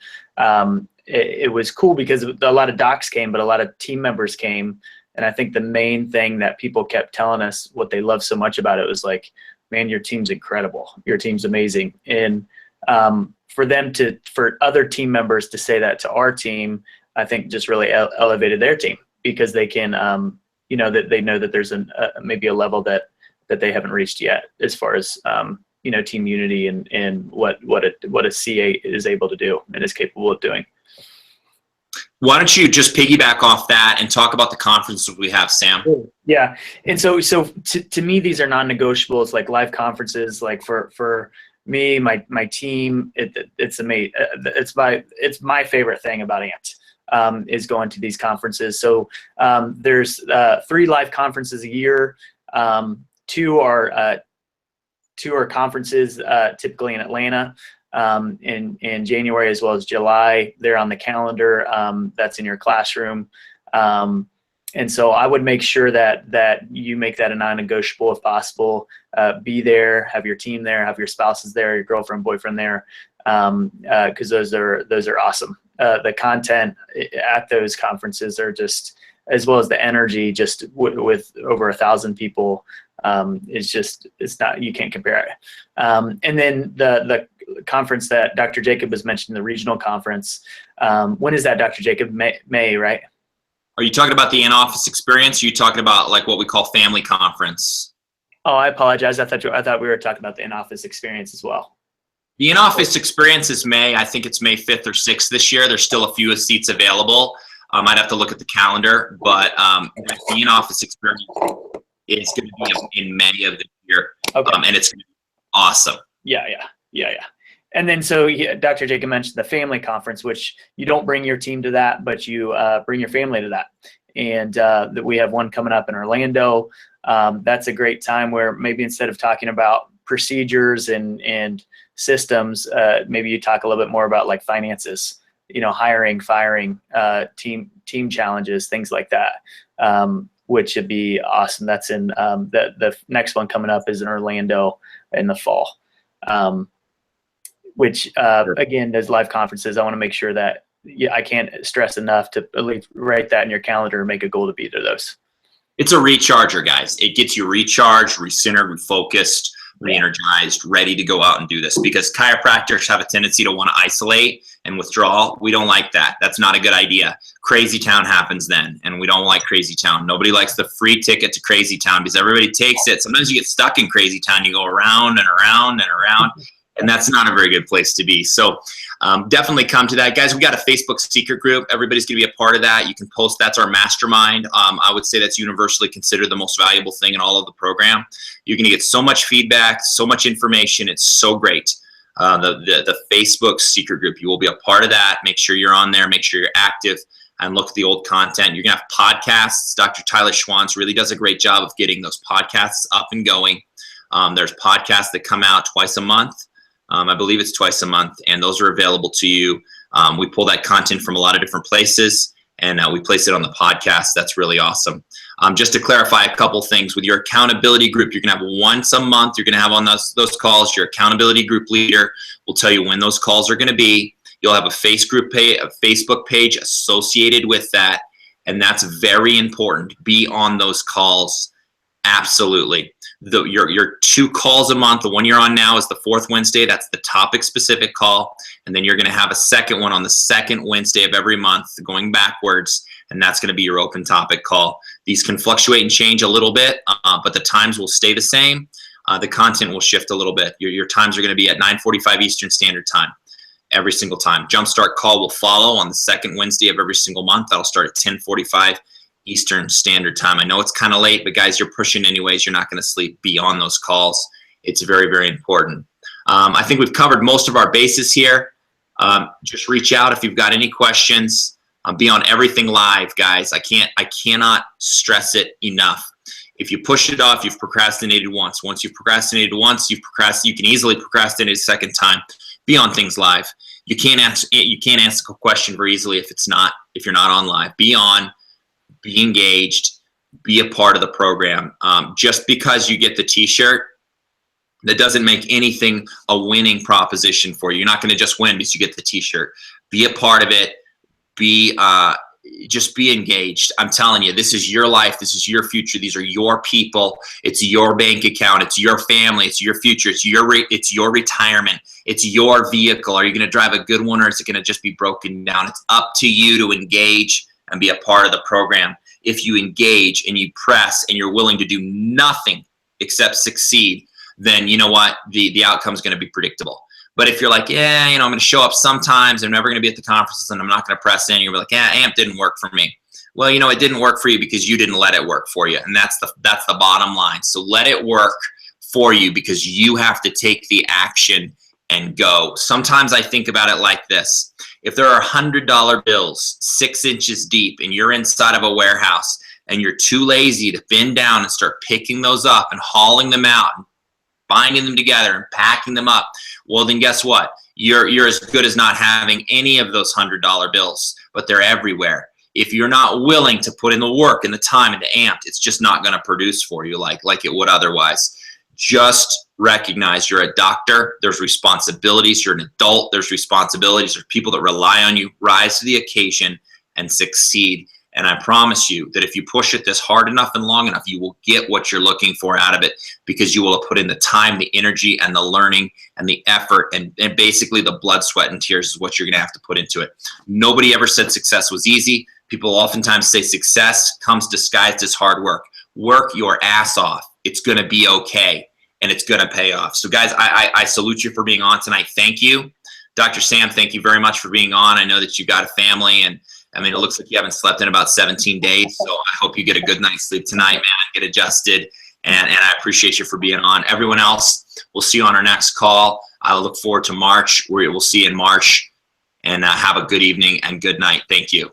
it was cool because a lot of docs came, but a lot of team members came. And I think the main thing that people kept telling us what they loved so much about it was like, man, your team's incredible. Your team's amazing. And for other team members to say that to our team, I think just really elevated their team, because they can, that they know that there's maybe a level that they haven't reached yet as far as, team unity and what a CA is able to do and is capable of doing. Why don't you just piggyback off that and talk about the conferences we have, Sam? Yeah. And so to me, these are non-negotiables, like live conferences, like for me, my team, it's amazing. It's my favorite thing about Amped, is going to these conferences. So there's 3 live conferences a year. Two are conferences typically in Atlanta. In January as well as July. They're on the calendar. That's in your classroom. And so I would make sure that you make that a non-negotiable if possible. Be there, have your team there, have your spouses there, your girlfriend, boyfriend there, because those are awesome. The content at those conferences are just, as well as the energy, just with over 1,000 people, you can't compare it. And then the conference that Dr. Jacob was mentioning, the regional conference. When is that, Dr. Jacob? May, right? Are you talking about the in-office experience? Or are you talking about like what we call family conference? Oh, I apologize. I thought we were talking about the in-office experience as well. The in-office experience is May. I think it's May 5th or 6th this year. There's still a few seats available. I'd have to look at the calendar, but the in-office experience is going to be in May of this year, okay. And it's going to be awesome. Yeah. And then Dr. Jacob mentioned the family conference, which you don't bring your team to that, but you bring your family to that. And that we have one coming up in Orlando. That's a great time where maybe instead of talking about procedures and systems, maybe you talk a little bit more about like finances, hiring, firing, team challenges, things like that, which would be awesome. That's in the next one coming up is in Orlando in the fall. Which again, those live conferences, I want to make sure that I can't stress enough to at least write that in your calendar and make a goal to be to those. It's a recharger, guys. It gets you recharged, recentered, refocused, re-energized, ready to go out and do this, because chiropractors have a tendency to want to isolate and withdraw. We don't like that. That's not a good idea. Crazy Town happens then, and we don't like Crazy Town. Nobody likes the free ticket to Crazy Town because everybody takes it. Sometimes you get stuck in Crazy Town. You go around and around and around. And that's not a very good place to be. So definitely come to that. Guys, we got a Facebook secret group. Everybody's going to be a part of that. You can post. That's our mastermind. I would say that's universally considered the most valuable thing in all of the program. You're going to get so much feedback, so much information. It's so great. The Facebook secret group, you will be a part of that. Make sure you're on there. Make sure you're active and look at the old content. You're going to have podcasts. Dr. Tyler Schwantz really does a great job of getting those podcasts up and going. There's podcasts that come out twice a month. I believe it's twice a month, and those are available to you. We pull that content from a lot of different places, and we place it on the podcast. That's really awesome. Just to clarify a couple things, with your accountability group, you're going to have once a month. You're going to have on those calls, your accountability group leader will tell you when those calls are going to be. You'll have a Facebook page associated with that, and that's very important. Be on those calls, absolutely. Your 2 calls a month, the one you're on now is the 4th Wednesday. That's the topic specific call. And then you're going to have a second one on the 2nd Wednesday of every month going backwards. And that's going to be your open topic call. These can fluctuate and change a little bit, but the times will stay the same. The content will shift a little bit. Your times are going to be at 9:45 Eastern Standard Time every single time. Jumpstart call will follow on the 2nd Wednesday of every single month. That'll start at 10:45 Eastern Standard Time. I know it's kind of late, but guys, you're pushing anyways. You're not going to sleep beyond those calls. It's very, very important. I think we've covered most of our bases here. Just reach out if you've got any questions. Be on everything live, guys. I cannot stress it enough. If you push it off, you've procrastinated once. Once you've procrastinated once, you can easily procrastinate a second time. Be on things live. You can't answer a question very easily if you're not on live. Be on, be engaged, be a part of the program. Just because you get the t-shirt, that doesn't make anything a winning proposition for you. You're not going to just win because you get the t-shirt. Be a part of it. Just be engaged. I'm telling you, this is your life. This is your future. These are your people. It's your bank account. It's your family. It's your future. It's your retirement. It's your vehicle. Are you going to drive a good one, or is it going to just be broken down? It's up to you to engage and be a part of the program. If you engage and you press and you're willing to do nothing except succeed, then you know what? The outcome is going to be predictable. But if you're like, yeah, I'm going to show up sometimes, I'm never going to be at the conferences, and I'm not going to press in, you're like, yeah, AMP didn't work for me. Well, it didn't work for you because you didn't let it work for you. And that's the bottom line. So let it work for you, because you have to take the action and go. Sometimes I think about it like this. If there are $100 bills 6 inches deep and you're inside of a warehouse and you're too lazy to bend down and start picking those up and hauling them out and binding them together and packing them up, well, then guess what? You're as good as not having any of those $100 bills, but they're everywhere. If you're not willing to put in the work and the time into AMP, it's just not going to produce for you like it would otherwise. Just recognize you're a doctor. There's responsibilities. You're an adult. There's responsibilities. There's people that rely on you. Rise to the occasion and succeed. And I promise you that if you push it this hard enough and long enough, you will get what you're looking for out of it, because you will have put in the time, the energy, and the learning, and the effort, and basically the blood, sweat, and tears is what you're going to have to put into it. Nobody ever said success was easy. People oftentimes say success comes disguised as hard work. Work your ass off. It's going to be okay, and it's going to pay off. So guys, I salute you for being on tonight. Thank you. Dr. Sam, thank you very much for being on. I know that you got a family, and it looks like you haven't slept in about 17 days, so I hope you get a good night's sleep tonight, man. Get adjusted, and I appreciate you for being on. Everyone else, we'll see you on our next call. I look forward to March. We'll see you in March, and have a good evening and good night. Thank you.